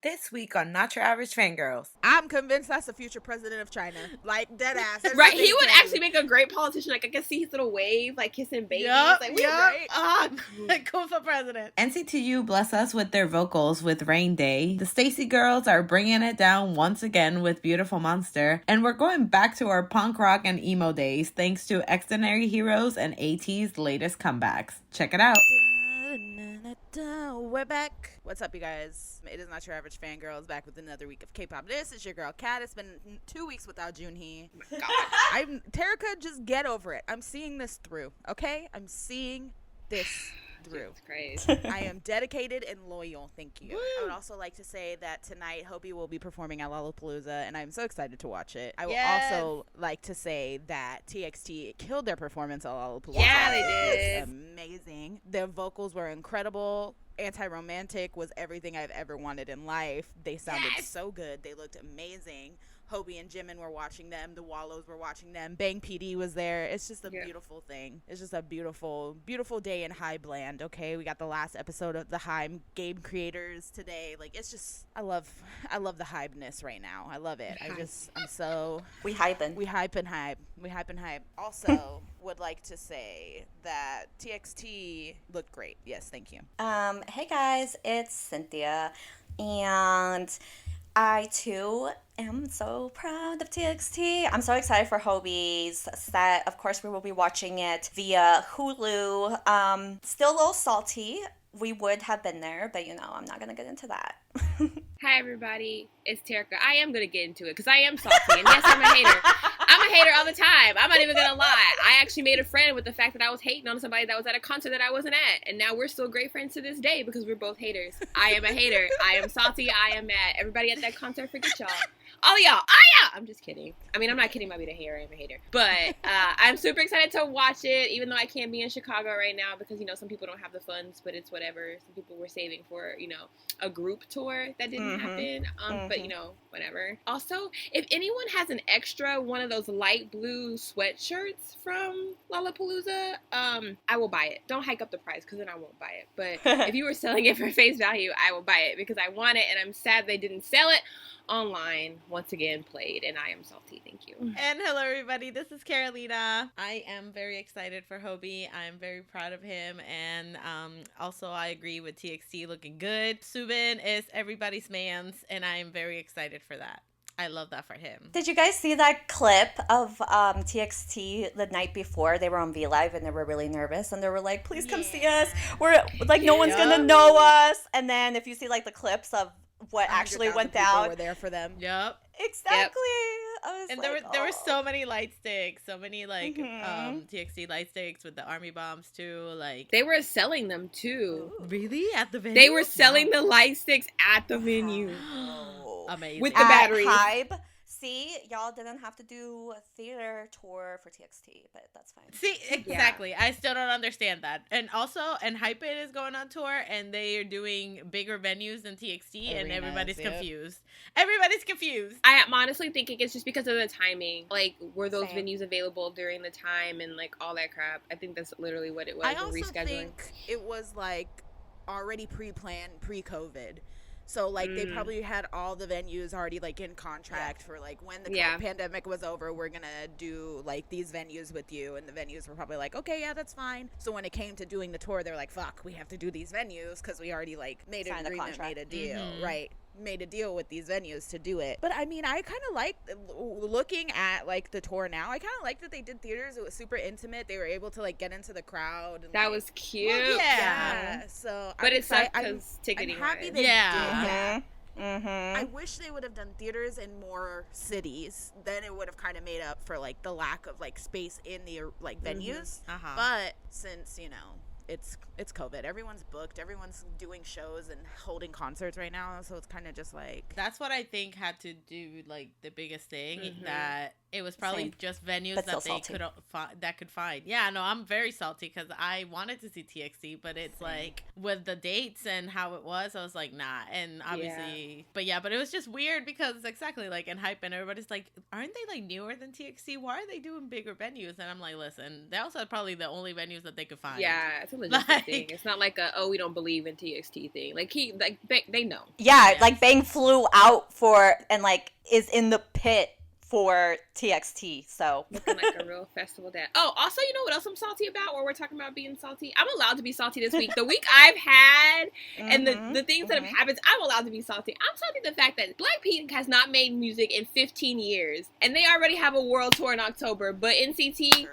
This week on Not Your Average Fangirls. I'm convinced that's the future president of China. Like, dead ass. Right, he would actually make a great politician. Like, I can see his little wave, like, kissing babies. Yep, like, right? Cool for president. NCT U bless us with their vocals with Rain Day. The STAYC girls are bringing it down once again with Beautiful Monster. And we're going back to our punk rock and emo days thanks to Xdinary Heroes and ATEEZ latest comebacks. Check it out. We're back. What's up, you guys? It is Not Your Average Fangirls, back with another week of K-pop. This is your girl, Kat. It's been 2 weeks without Junhee. Oh my God. Terica, just get over it. I'm seeing this through, okay? I'm seeing this through. Jesus Christ. I am dedicated and loyal. Thank you. Woo. I would also like to say that tonight Hobie will be performing at Lollapalooza, and I'm so excited to watch it. I would also like to say that TXT killed their performance at Lollapalooza. Yeah, they did. It was amazing. Their vocals were incredible. Anti-romantic was everything I've ever wanted in life. They sounded so good. They looked amazing. Hobie and Jimin were watching them. The Wallows were watching them. Bang PD was there. It's just a beautiful thing. It's just a beautiful, beautiful day in Hybe land, okay? We got the last episode of the Hybe game creators today. Like, it's just, I love the Hybeness right now. I love it. I'm so... We hyping. We hype and hype. We hype and hype. Also, would like to say that TXT looked great. Yes, thank you. Hey guys, it's Cynthia, and I too am so proud of TXT. I'm so excited for Hobie's set. Of course, we will be watching it via Hulu. Still a little salty. We would have been there, but I'm not gonna get into that. Hi, everybody. It's Terica. I am going to get into it because I am salty. And yes, I'm a hater. I'm a hater all the time. I'm not even going to lie. I actually made a friend with the fact that I was hating on somebody that was at a concert that I wasn't at. And now we're still great friends to this day because we're both haters. I am a hater. I am salty. I am mad. Everybody at that concert, forget y'all. All of y'all. Yeah. I'm just kidding. I mean, I'm not kidding about being a hater. I'm a hater. But I'm super excited to watch it, even though I can't be in Chicago right now because, some people don't have the funds, but it's whatever. Some people were saving for, a group tour that didn't happen. But, whatever. Also, if anyone has an extra one of those light blue sweatshirts from Lollapalooza, I will buy it. Don't hike up the price because then I won't buy it. But if you were selling it for face value, I will buy it because I want it and I'm sad they didn't sell it. Online, once again, played, and I am salty. Thank you. And hello, everybody. This is Carolina. I am very excited for Hobie. I'm very proud of him, and also I agree with TXT looking good. Subin is everybody's man's, and I am very excited for that. I love that for him. Did you guys see that clip of TXT the night before? They were on V-Live and they were really nervous and they were like, please come see us. We're like, no one's gonna know us. And then if you see like the clips of what actually went down, were there for them. Yep. Exactly. And there were so many light sticks, so many like TXT light sticks with the army bombs too. Like they were selling them too. Ooh. Really? At the venue? They were selling the light sticks at the venue. Amazing. With the batteries. Hybe. See, y'all didn't have to do a theater tour for TXT, but that's fine. See, exactly. Yeah. I still don't understand that. And also, Hype It is going on tour, and they are doing bigger venues than TXT, and everybody's confused. Everybody's confused. I am honestly thinking it's just because of the timing. Like, were those venues available during the time and, like, all that crap? I think that's literally what it was. I also think it was, like, already pre-planned, pre-COVID. So, like, they probably had all the venues already, like, in contract for, like, when the pandemic was over, we're going to do, like, these venues with you. And the venues were probably like, okay, yeah, that's fine. So when it came to doing the tour, they were like, fuck, we have to do these venues because we already, like, made an agreement, made a deal, right? Made a deal with these venues to do it. But I mean, I kind of like looking at like the tour now. I kind of like that they did theaters. It was super intimate. They were able to like get into the crowd. And, that was cute. Well, yeah. So, but it's like because ticketing. I'm happy they did that. I wish they would have done theaters in more cities. Then it would have kind of made up for like the lack of like space in the like venues. But since it's COVID. Everyone's booked. Everyone's doing shows and holding concerts right now. So it's kind of just like... That's what I think had to do, like, the biggest thing. That it was probably Same. just venues But that still they salty. could find. Yeah, no, I'm very salty because I wanted to see TXT, but it's like with the dates and how it was, I was like, nah. And obviously, but it was just weird because exactly like in hype and everybody's like, aren't they like newer than TXT? Why are they doing bigger venues? And I'm like, listen, they also probably the only venues that they could find. Yeah, it's a logistic thing. It's not like we don't believe in TXT thing. Like they know. Yeah, like Bang flew out for and like is in the pit for TXT, so looking like a real festival dad. Oh, also, you know what else I'm salty about? While we're talking about being salty, I'm allowed to be salty this week. The week I've had and the things that have happened, I'm allowed to be salty. I'm salty the fact that Blackpink has not made music in 15 years, and they already have a world tour in October. But NCT,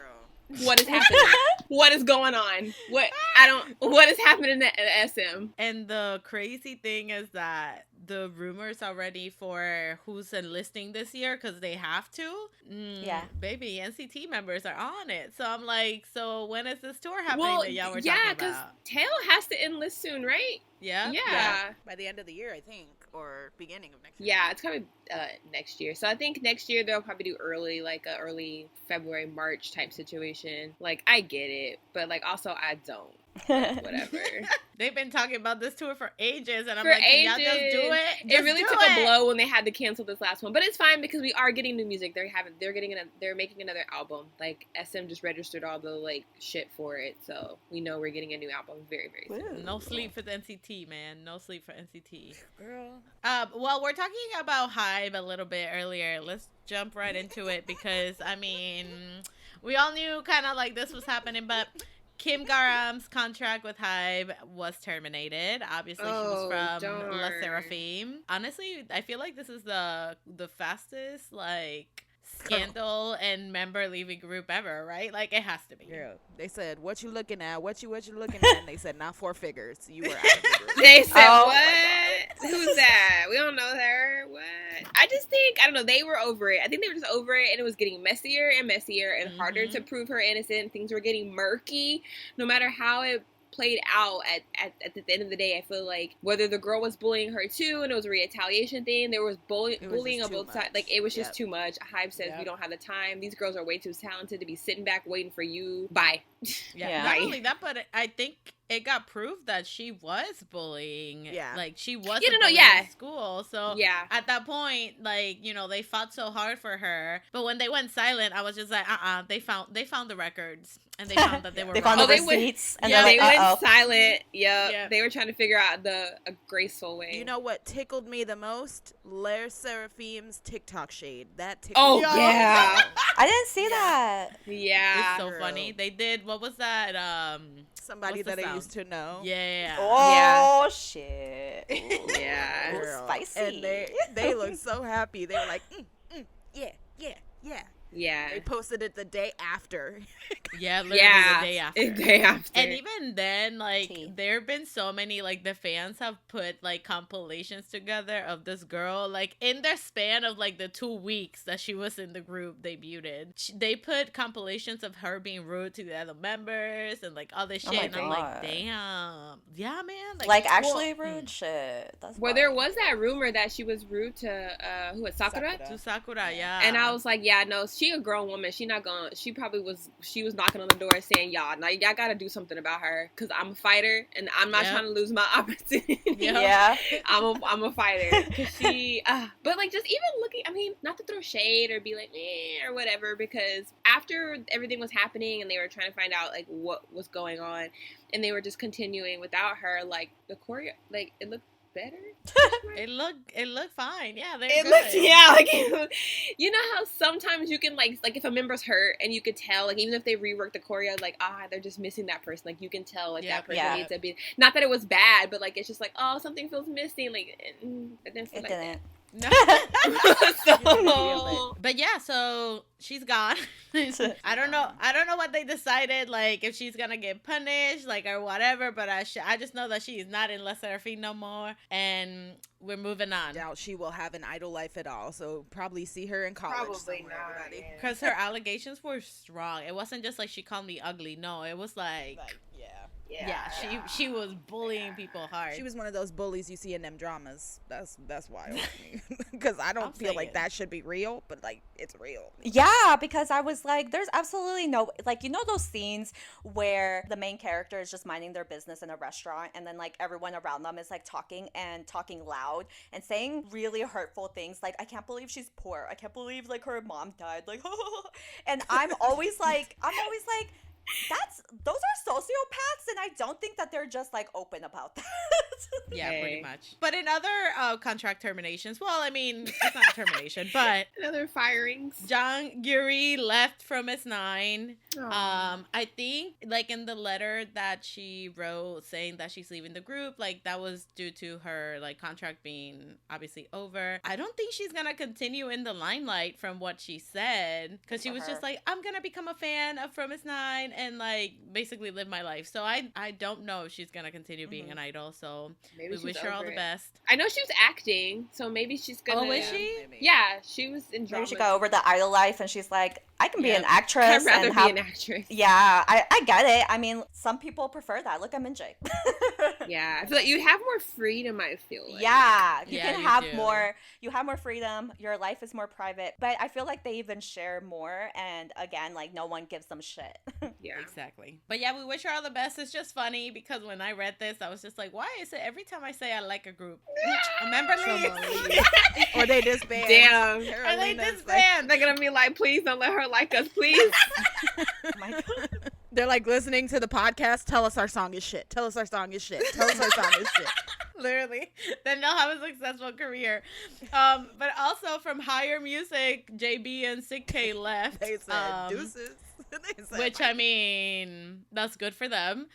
what is happening? What is going on? What is happening at SM? And the crazy thing is that the rumors already for who's enlisting this year, because they have to. Baby, NCT members are on it. So I'm like, so when is this tour happening that y'all were talking about? Because Taeil has to enlist soon, right? Yeah. By the end of the year, I think, or beginning of next year. Yeah, it's coming next year. So I think next year they'll probably do early, like a early February, March type situation. Like, I get it, but like also I don't. Like, whatever. They've been talking about this tour for ages, and I'm for like, can ages. y'all just do it? It really took a blow when they had to cancel this last one, but it's fine because we are getting new music. They're making another album. Like SM just registered all the like shit for it, so we know we're getting a new album very, very soon. No sleep for the NCT, man. No sleep for NCT. Girl. Well, we're talking about HYBE a little bit earlier. Let's jump right into it because I mean, we all knew kind of like this was happening, but Kim Garam's contract with HYBE was terminated. Obviously, she was from La Seraphim. Honestly, I feel like this is the fastest like scandal and member leaving group ever, right? Like it has to be. Yeah. They said, "What you looking at? What you looking at?" And they said, "Not 4 figures. You were out of the group." They said, "What? Who's that? We don't know her. What?" I just think, I don't know, they were over it. I think they were just over it, and it was getting messier and messier and harder to prove her innocent. Things were getting murky. No matter how it played out at the end of the day, I feel like whether the girl was bullying her too and it was a retaliation thing, there was bullying on both sides. Like it was just too much. HYBE says we don't have the time. These girls are way too talented to be sitting back waiting for you. Bye. Not only that, but I think it got proved that she was bullying. Yeah. Like, she was in school. So, at that point, like, you know, they fought so hard for her. But when they went silent, I was just like, they found the records. And they found that they were they wrong. found the receipts. And they went silent. Yep. They were trying to figure out a graceful way. You know what tickled me the most? La Seraphim's TikTok shade. That tickled me. Yeah. I didn't see that. Yeah. It's so funny. They did, what was that? Somebody that I used to know. Yeah. Oh, shit. Ooh. Yeah. Ooh, spicy. And they looked so happy. They were like, yeah. Yeah. They posted it the day after. Yeah, literally the day after. The day after. And even then, like, there have been so many, like, the fans have put, like, compilations together of this girl, like, in their span of, like, the 2 weeks that she was in the group debuted. They put compilations of her being rude to the other members and, like, all this shit. And I'm like, damn. Yeah, man. Like actually rude shit. That's there was that rumor that she was rude to, who was Sakura? To Sakura, yeah. And I was like, yeah, no, she a grown woman. She was knocking on the door saying, y'all gotta do something about her because I'm a fighter and I'm not trying to lose my opportunity. Yeah. I'm a fighter. Cause she, but like just even looking, I mean, not to throw shade or be like, or whatever, because after everything was happening and they were trying to find out like what was going on and they were just continuing without her, like the choreo, like it looked better. It looked fine. Yeah, it looked like you know how sometimes you can like if a member's hurt and you could tell, like even if they rework the choreo, like they're just missing that person, like you can tell like that person needs to be, not that it was bad, but like it's just like something feels missing, like it didn't feel like that. No. So, but yeah, so she's gone. I don't know what they decided, like if she's gonna get punished, like or whatever. But I just know that she is not in La Seraphim no more, and we're moving on. Doubt she will have an idol life at all. So probably see her in college. Probably not, because her allegations were strong. It wasn't just like she called me ugly. No, it was like Yeah, she was bullying people hard. She was one of those bullies you see in them dramas. That's wild to me. Because I don't feel like that should be real, but like it's real. Yeah, because I was like, there's absolutely no, like, you know those scenes where the main character is just minding their business in a restaurant and then like everyone around them is like talking loud and saying really hurtful things like, I can't believe she's poor. I can't believe like her mom died. Like, and I'm always like, those are sociopaths, and I don't think that they're just like open about that. Yeah, pretty much. But in other contract terminations, well, I mean, it's not termination, but other firings. Jang Gyuri left from S9. I think like in the letter that she wrote saying that she's leaving the group, like that was due to her like contract being obviously over. I don't think she's gonna continue in the limelight from what she said, because she was just like, I'm gonna become a fan of From S9 and like basically live my life. So I don't know if she's gonna continue being an idol. So maybe we wish her all the best. I know she was acting, so maybe she's gonna. Oh, is she? Maybe. Yeah, she was in drama. Maybe she got over the idol life and she's like, I can be an actress. I'd rather be an actress. Yeah, I get it. I mean, some people prefer that. Look at Minjae. Yeah, I feel like you have more freedom, I feel like. Yeah, you can have more. You have more freedom. Your life is more private. But I feel like they even share more. And again, like no one gives them shit. Yeah, exactly. But yeah, we wish her all the best. It's just funny because when I read this, I was just like, why is it every time I say I like a group, a member leaves? Or they disband. Damn. Or they disband. They're gonna be like, please don't let her like us, please. Oh my God. They're like listening to the podcast. Tell us our song is shit. Tell us our song is shit. Tell us our song is shit. Literally. Then they'll have a successful career. But also from Higher Music, JB and Sik-K left. They said deuces. Which, I mean, that's good for them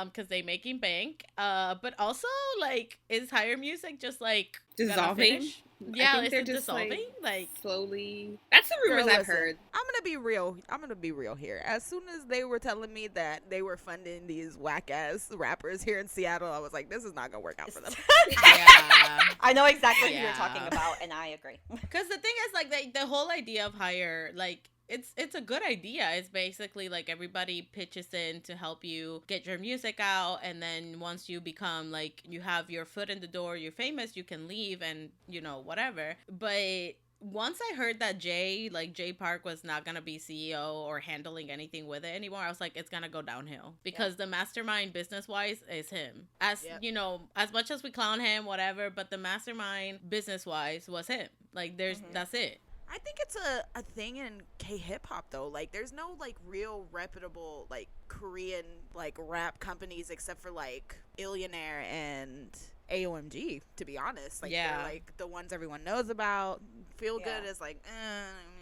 because they making bank. But also, like, is Higher Music just, like, dissolving? Yeah, is it dissolving? Like slowly. That's the rumors I've heard. I'm gonna be real here. As soon as they were telling me that they were funding these whack ass rappers here in Seattle, I was like, this is not gonna work out for them. Yeah. I know exactly who you're talking about, and I agree. Because the thing is, like, the whole idea of Higher, like, it's a good idea. It's basically like everybody pitches in to help you get your music out, and then once you become like you have your foot in the door, you're famous, you can leave and you know whatever. But once I heard that Jay Park was not gonna be CEO or handling anything with it anymore, I was like, it's gonna go downhill because the mastermind business wise is him. As you know, as much as we clown him, whatever, but the mastermind business wise was him. Like that's it. I think it's a thing in K-hip-hop, though. Like, there's no, like, real reputable, like, Korean, like, rap companies except for, like, Illionaire and AOMG, to be honest. Like, they're, like, the ones everyone knows about. Feel Good is, like,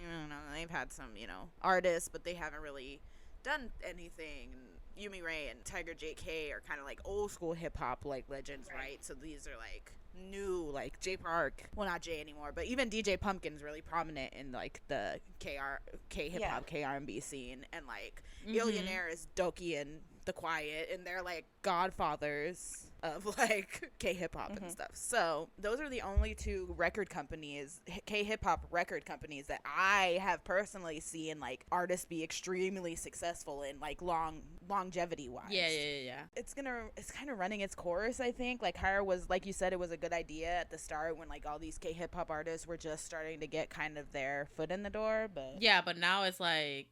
you know, they've had some, you know, artists, but they haven't really done anything. Yumi Ray and Tiger JK are kind of, like, old-school hip-hop, like, legends, right? So these are, like, new, like J Park, well, not J anymore, but even DJ Pumpkin's really prominent in like the K-hip-hop, K-R&B scene, and like Illionaire is Doki and The Quiet, and they're like godfathers of like K-hip-hop and stuff. So those are the only two record companies, K-hip-hop record companies, that I have personally seen like artists be extremely successful in like longevity wise. Yeah. It's kind of running its course, I think. Like Hire was, like you said, it was a good idea at the start when like all these K-hip-hop artists were just starting to get kind of their foot in the door, but but now it's like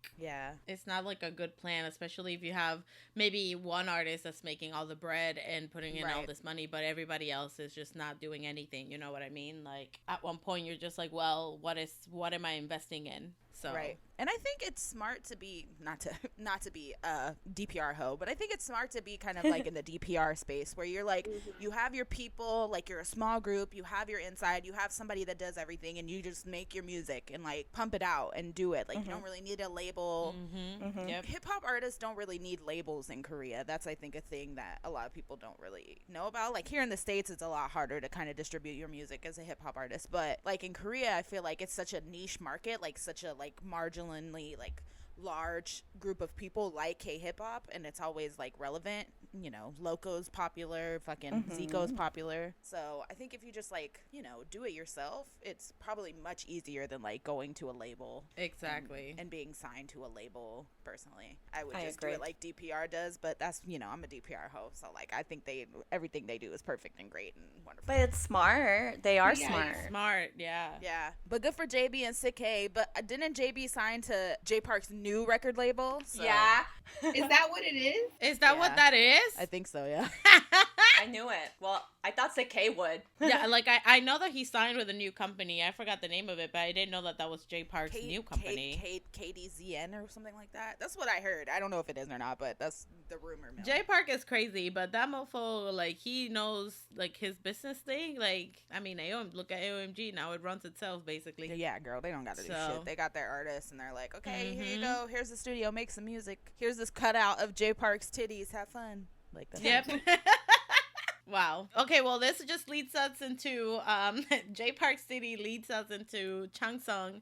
it's not like a good plan, especially if you have maybe one artist that's making all the bread and putting in all this money, but everybody else is just not doing anything. You know what I mean? Like at one point you're just like, well, what am I investing in? So and I think it's smart to be not to be a DPR hoe, but I think it's smart to be kind of like in the DPR space where you're like you have your people, like you're a small group, you have your inside, you have somebody that does everything, and you just make your music and like pump it out and do it. Like you don't really need a label. Hip hop artists don't really need labels in Korea. That's I think a thing that a lot of people don't really know about. Like here in the States, it's a lot harder to kind of distribute your music as a hip hop artist, but like in Korea, I feel like it's such a niche market, like such a like marginally like large group of people like K-hip-hop, and it's always like relevant you know, Loco's popular, fucking Zico's popular. So I think if you just like, you know, do it yourself, it's probably much easier than like going to a label. Exactly. And being signed to a label. Personally, I would just agree. do it like DPR does, but that's, you know, I'm a DPR hoe, so like I think everything they do is perfect and great and wonderful. But it's smart. They are smart. Smart, yeah. Yeah, but good for JB and Sik-K. But didn't JB sign to J Park's new record label? So. Yeah. Is that what it is? Is that what that is? I think so, yeah. I knew it. Well, I thought Sik-K would. Yeah, like I know that he signed with a new company. I forgot the name of it, but I didn't know that was J Park's new company. KDZN or something like that. That's what I heard. I don't know if it is or not, but that's the rumor mill. J Park is crazy, but that mofo, like, he knows, like, his business thing. Like, I mean, look at AOMG now. It runs itself, basically. Yeah, girl, they don't got to do shit. They got their artists, and they're like, okay, here you go. Here's the studio. Make some music. Here's this cutout of J Park's titties. Have fun. Like that. Yep. Wow. Okay, well, this just leads us into J Park City leads us into Chansung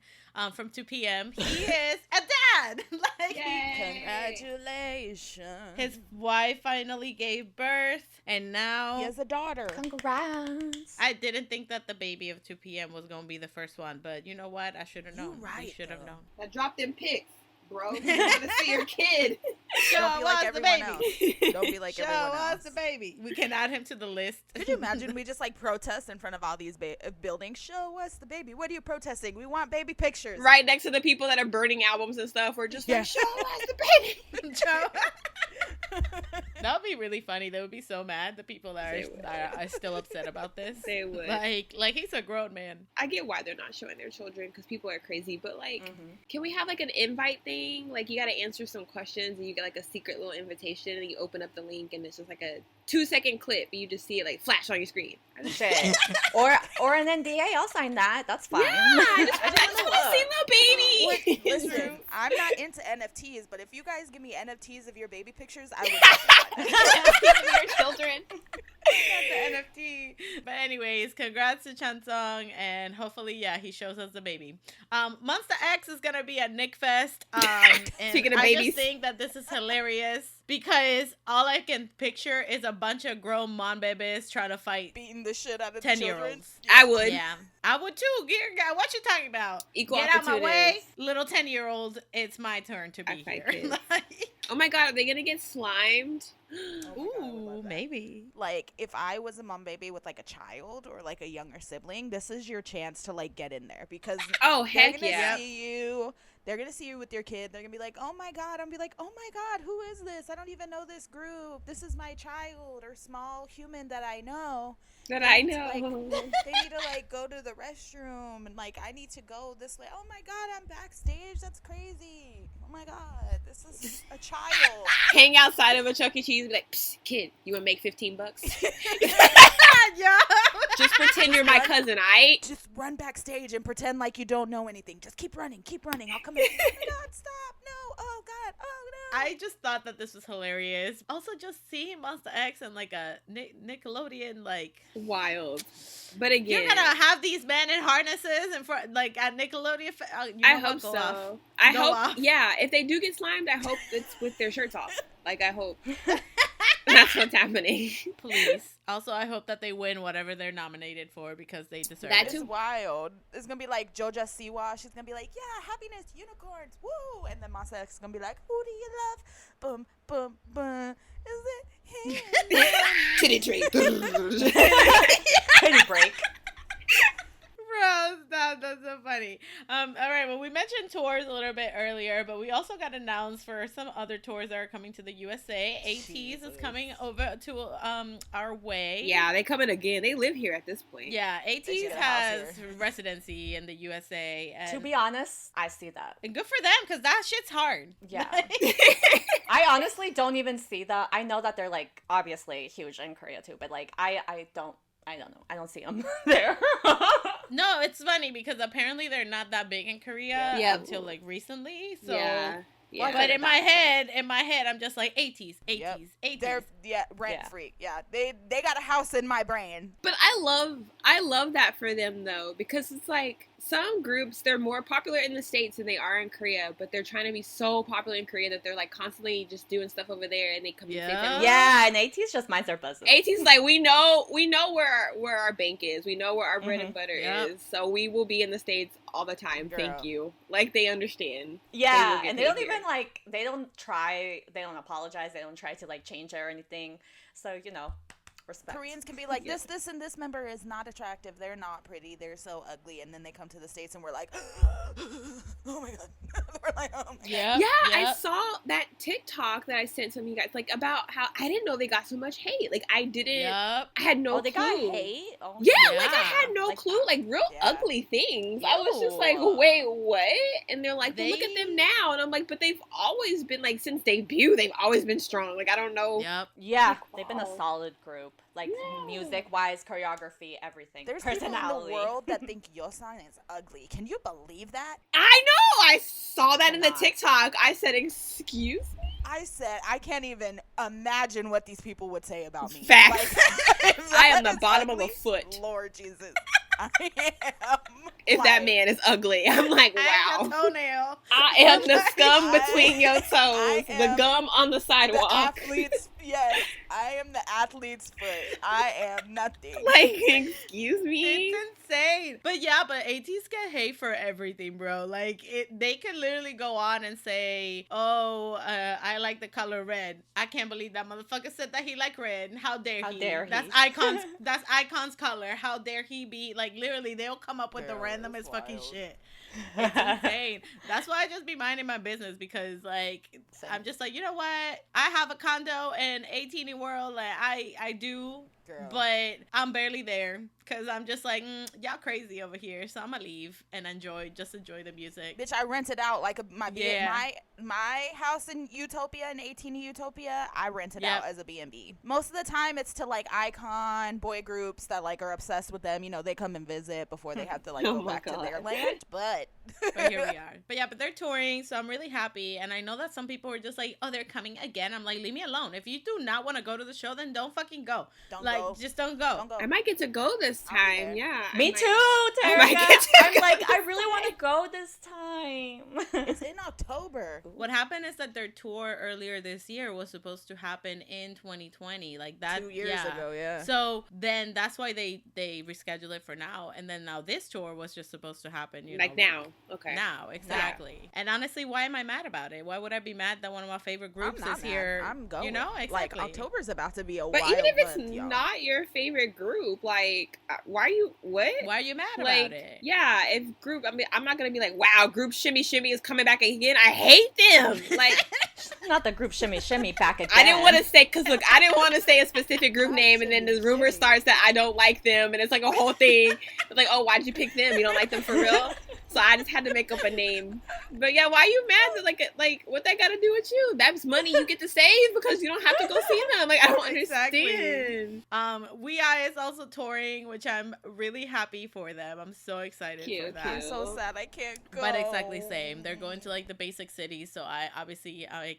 from 2 p.m. He is a dad. Like, congratulations. His wife finally gave birth, and now he has a daughter. Congrats. I didn't think that the baby of 2 p.m. was going to be the first one, but you know what? I should have known. Right, should have known. I dropped them pics, bro. You want to see your kid. Don't be like everyone else. Don't be like everyone else. Show us the baby. We can add him to the list. Could you imagine we just like protest in front of all these buildings? Show us the baby. What are you protesting? We want baby pictures. Right next to the people that are burning albums and stuff. We're just like, show us the baby. That would be really funny. They would be so mad. The people that are still upset about this. They would. Like he's a grown man. I get why they're not showing their children because people are crazy. But like, can we have like an invite thing? Like you got to answer some questions and you get like a secret little invitation and you open up the link and it's just like a 2-second clip and you just see it like flash on your screen. Shit. or an NDA. I'll sign that. That's fine. Yeah, I just want to see little baby. Listen, I'm not into NFTs, but if you guys give me NFTs of your baby pictures, I would. Your children. The NFT. But anyways, congrats to Chansung, and hopefully, he shows us the baby. Monsta X is gonna be at NickFest. And Speaking of I babies, just think that this is hilarious because all I can picture is a bunch of grown mon bebes trying to fight beating the shit out of 10-year-olds. I would. Yeah, I would too. What you talking about? Equal Get out my way, opportunities. little 10-year-old. It's my turn to be here. Oh my god, are they gonna get slimed? Ooh, maybe. Like, if I was a mom baby with like a child or like a younger sibling, this is your chance to like get in there because heck they're gonna yeah. see you. They're gonna see you with your kid. They're gonna be like, "Oh my god!" I'm be like, "Oh my god, who is this? I don't even know this group. This is my child or small human that I know." That They I need to, know. like, they need to like go to the restroom and like I need to go this way. Oh my god, I'm backstage. That's crazy. Oh my god, this is a child. Hang outside of a Chuck E. Cheese and be like, "Psst, kid, you wanna make $15?" Just pretend you're my cousin, aight? Just run backstage and pretend like you don't know anything. Just keep running. I'll come in. Oh my god, stop. No. Oh god. Oh no. I just thought that this was hilarious. Also, just seeing Monsta X and like a Nickelodeon, like Wild. But again, you're gonna have these men in harnesses in front, like at Nickelodeon. I hope so. Off. I Go hope, off. yeah. If they do get slimed, I hope it's with their shirts off. Like I hope that's what's happening. Please. Also, I hope that they win whatever they're nominated for because they deserve That it. too. It's wild. It's gonna be like Joja Siwa. She's gonna be like, "Yeah, happiness, unicorns, woo!" And then Monsta X is gonna be like, "Who do you love? Boom, boom, boom. Is it him?" Titty tree. Penny break. Bro, that's so funny. All right, well, we mentioned tours a little bit earlier, but we also got announced for some other tours that are coming to the USA. ATEEZ is coming over to our way. Yeah, they coming again. They live here at this point. Yeah, should ATEEZ get a house has residency in the USA. And, To be honest, I see that. and good for them because that shit's hard. Yeah. I honestly don't even see that. I know that they're like obviously huge in Korea too, but like I don't know. I don't see them there. No, it's funny because apparently they're not that big in Korea Yeah. until like recently. So Yeah. Yeah. But in my head, I'm just like ATEEZ, ATEEZ, ATEEZ. They're rent free. Yeah, they got a house in my brain. But I love that for them though, because it's like some groups, they're more popular in the States than they are in Korea, but they're trying to be so popular in Korea that they're like constantly just doing stuff over there, and they come to them. Yeah, and ATEEZ just minds their business. ATEEZ like we know where our bank is, we know where our bread and butter is, so we will be in the States all the time. Girl. Thank you. Like they understand. Yeah, and they don't even like they don't apologize, they don't try to like change it or anything. So respect. Koreans can be like, this and this member is not attractive. They're not pretty. They're so ugly. And then they come to the States and we're like, oh my God. We're like, oh my God. Yeah, I saw that TikTok that I sent some of you guys, like about how I didn't know they got so much hate. Like I didn't, I had no clue. They got hate? Oh, yeah, like I had no clue. Like real ugly things. I was just like, wait, what? And they're like, well, look at them now. And I'm like, but they've always been like, since debut, they've always been strong. Like I don't know. Yep. Yeah, they've been a solid group. Like music-wise, choreography, everything. There's personality. people in the world that think Yeosan is ugly. Can you believe that? I know. I saw that in the TikTok. I said, excuse me? I said, I can't even imagine what these people would say about me. Facts. Like, I am the bottom of a foot. Lord Jesus. I am. If that man is ugly, I'm like, wow. I am a toenail. I am the scum between your toes. The gum on the sidewalk. The athlete's, yes, I am the athlete's foot. I am nothing. Like, excuse me? It's insane. But ATEEZ get hate for everything, bro. Like, they can literally go on and say, I like the color red. I can't believe that motherfucker said that he liked red. How dare he? How dare he? That's Icon's color. How dare he be? Like, literally, they'll come up with the randomest fucking shit. It's insane. That's why I just be minding my business, because like I'm just like, you know what? I have a condo in 18 World. Like I do. Girl. But I'm barely there because I'm just like, y'all crazy over here. So I'm gonna leave and enjoy the music. Bitch, I rented out like my house in Utopia, in 18 Utopia. I rented out as a B&B. Most of the time, it's to like icon boy groups that like are obsessed with them. They come and visit before they have to like go back to their land. But here we are. But they're touring, so I'm really happy. And I know that some people are just like, oh, they're coming again. I'm like, leave me alone. If you do not want to go to the show, then don't fucking go. Just don't go. I might get to go this time. Yeah. Me too, Tara. I'm like, I really want to go this time. It's in October. What happened is that their tour earlier this year was supposed to happen in 2020. Like that 2 years ago, yeah. So then that's why they rescheduled it for now. And then now this tour was just supposed to happen, now. Okay. Now, exactly. Yeah. And honestly, why am I mad about it? Why would I be mad that one of my favorite groups is here? I'm going. Exactly. Like October's about to be a but wild even if it's month, y'all. not your favorite group, like why are you mad about it? Yeah, if group, I mean, I'm not gonna be like, wow, group Shimmy Shimmy is coming back again. I hate them. Like, not the group Shimmy Shimmy back again. I didn't want to say, because look, I didn't want to say a specific group name, and then the rumor starts that I don't like them, and it's like a whole thing. It's like, oh, why'd you pick them? You don't like them for real? So I just had to make up a name. But yeah, why are you mad that like what that got to do with you? That's money you get to save because you don't have to go see them. Like, I don't understand. WeI is also touring, which I'm really happy for them. I'm so excited for that. I'm so sad I can't go. But exactly same. They're going to like the basic cities, so I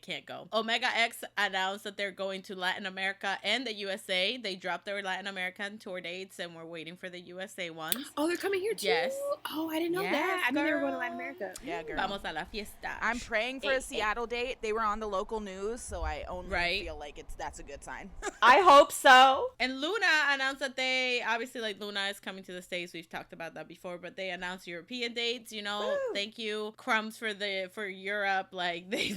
can't go. Omega X announced that they're going to Latin America and the USA. They dropped their Latin American tour dates, and we're waiting for the USA ones. Oh, they're coming here too? Yes. Oh, I didn't know that. I knew they were going to Latin America. Yeah, girl. Vamos a la fiesta. I'm praying for a Seattle date. They were on the local news, so I only feel like that's a good sign. I hope so. And Luna announced that they, obviously, like, Luna is coming to the States. We've talked about that before, but they announced European dates. Woo. Thank you. Crumbs for Europe. Like, they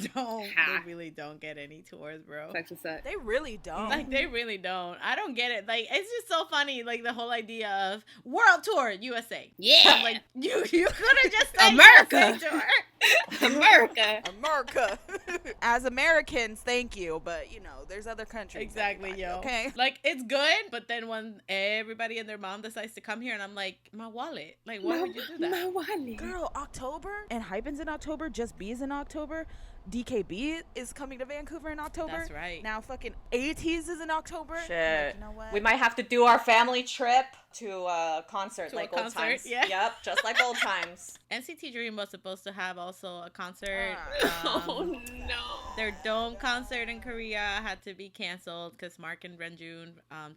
really don't get any tours, bro. They really don't. Like, they really don't. I don't get it. Like, it's just so funny, like, the whole idea of world tour, USA. Yeah. I'm like, you could have just said America. America. As Americans, thank you, but there's other countries. Exactly, yo. Okay. Like, it's good, but then when everybody and their mom decides to come here, and I'm like, my wallet. Like, why would you do that? My wallet. Girl, October, and Hypen's in October, Just B's in October. DKB is coming to Vancouver in October. That's right. Now fucking ATEEZ is in October. Shit. Like, you know what? We might have to do our family trip to a concert, To like a old concert, times. yeah. Yep, just like old times. NCT Dream was supposed to have also a concert. Oh no. Their Dome concert in Korea had to be canceled because Mark and Renjun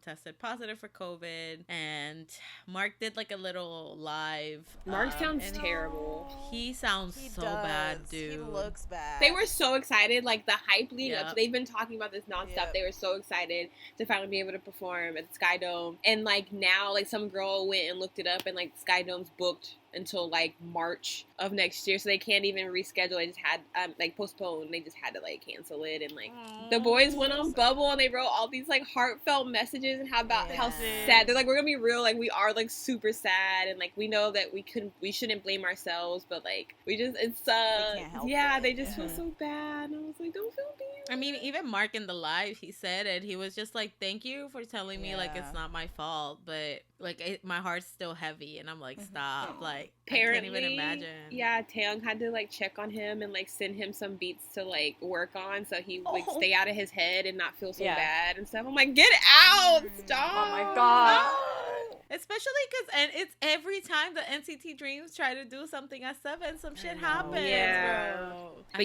tested positive for COVID, and Mark did like a little live. Mark sounds terrible. He sounds bad, dude. He looks bad. They were so excited, like the hype lead up. Yep. They've been talking about this nonstop. Yep. They were so excited to finally be able to perform at the Sky Dome. And like now, like some girl went and looked it up, and like Sky Dome's booked until like March of next year, so they can't even reschedule. They just had like postpone. They just had to like cancel it, and like the boys went on Bubble and they wrote all these like heartfelt messages and how sad they're like, we're gonna be real, like we are like super sad, and like we know that we shouldn't blame ourselves, but like we just they just feel so bad. And I was like, don't feel bad. I mean, even Mark in the live, he said it. He was just like, thank you for telling me like it's not my fault, but like my heart's still heavy, and I'm like, stop. Like, apparently, I can't even imagine. Yeah, Taeil had to like check on him and like send him some beats to like work on, so he would like stay out of his head and not feel so bad and stuff. I'm like, get out, stop. Oh my god. No. Especially because it's every time the NCT Dreams try to do something at 7, some shit happens, bro. But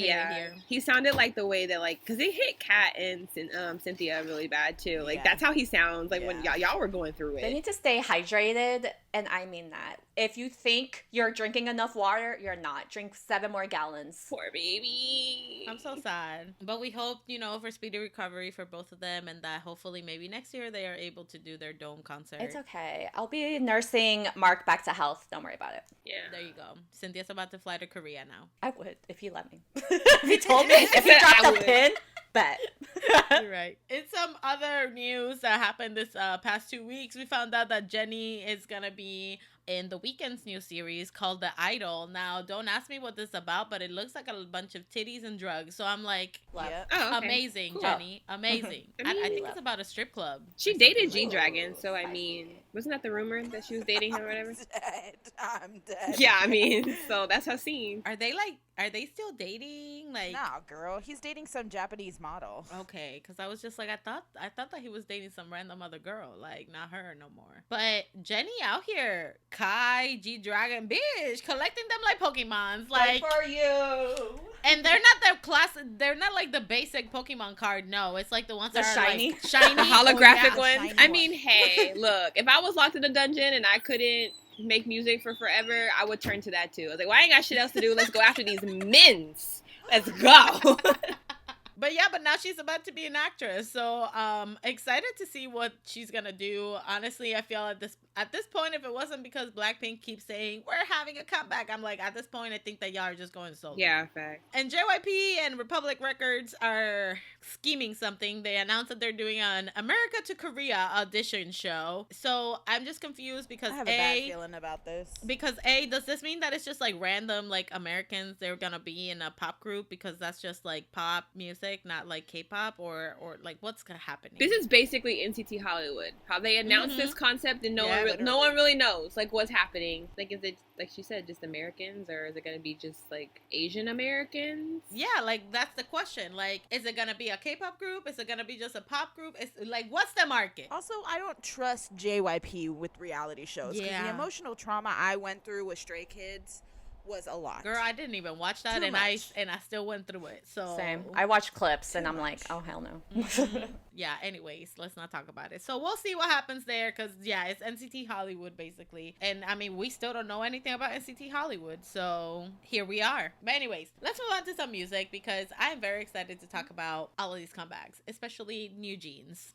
he sounded like the way that like, because they hit Kat and Cynthia really bad too. Like that's how he sounds like when y'all were going through it. They need to stay hydrated, and I mean that. If you think you're drinking enough water, you're not. Drink 7 more gallons. Poor baby. I'm so sad. But we hope, for speedy recovery for both of them, and that hopefully maybe next year they are able to do their Dome concert. It's okay. I'll be nursing Mark back to health. Don't worry about it. Yeah. There you go. Cynthia's about to fly to Korea now. I would, if you let me. If you told me, if you dropped a pin, bet. You're right. In some other news that happened this past 2 weeks, we found out that Jennie is going to be in the Weeknd's new series called The Idol. Now, don't ask me what this is about, but it looks like a bunch of titties and drugs. So I'm like, amazing, cool. Jennie. Amazing. I think it's about a strip club. She dated G-Dragon, so I mean, wasn't that the rumor that she was dating him or whatever? I'm dead. Yeah, I mean, so that's her scene. Are they still dating? Like, nah, girl, he's dating some Japanese model. Okay, because I was just like, I thought that he was dating some random other girl, like not her no more. But Jennie out here, Kai, G-Dragon, bitch, collecting them like Pokemons, like for you. And they're not the class. They're not like the basic Pokemon card. No, it's like the ones that are shiny, like shiny, the holographic ones. Shiny I mean, hey, look, if I was locked in a dungeon and I couldn't make music for forever, I would turn to that too. I was like, well, I ain't got shit else to do. Let's go after these men's. Let's go. But now she's about to be an actress, so excited to see what she's gonna do. Honestly, I feel at this point, if it wasn't because Blackpink keeps saying we're having a comeback, I'm like, at this point, I think that y'all are just going solo. Yeah, fact. And JYP and Republic Records are scheming something. They announced that they're doing an America to Korea audition show. So I'm just confused because I have a bad feeling about this. Because does this mean that it's just like random like Americans they're gonna be in a pop group because that's just like pop music, not like K-pop or like what's gonna happen? This is basically NCT Hollywood. How they announced this concept and no one really knows like what's happening. Like, is it like she said, just Americans, or is it gonna be just like Asian Americans? Yeah, like that's the question. Like, is it gonna be a K-pop group? Is it gonna be just a pop group? It's like, what's the market? Also, I don't trust JYP with reality shows. Yeah. The emotional trauma I went through with Stray Kids was a lot. Girl, I didn't even watch that, and I still went through it. So same. I watched clips, and I'm like, oh hell no. Yeah. Anyways, let's not talk about it. So we'll see what happens there, because it's NCT Hollywood basically, and I mean we still don't know anything about NCT Hollywood. So here we are. But anyways, let's move on to some music because I am very excited to talk about all of these comebacks, especially NewJeans.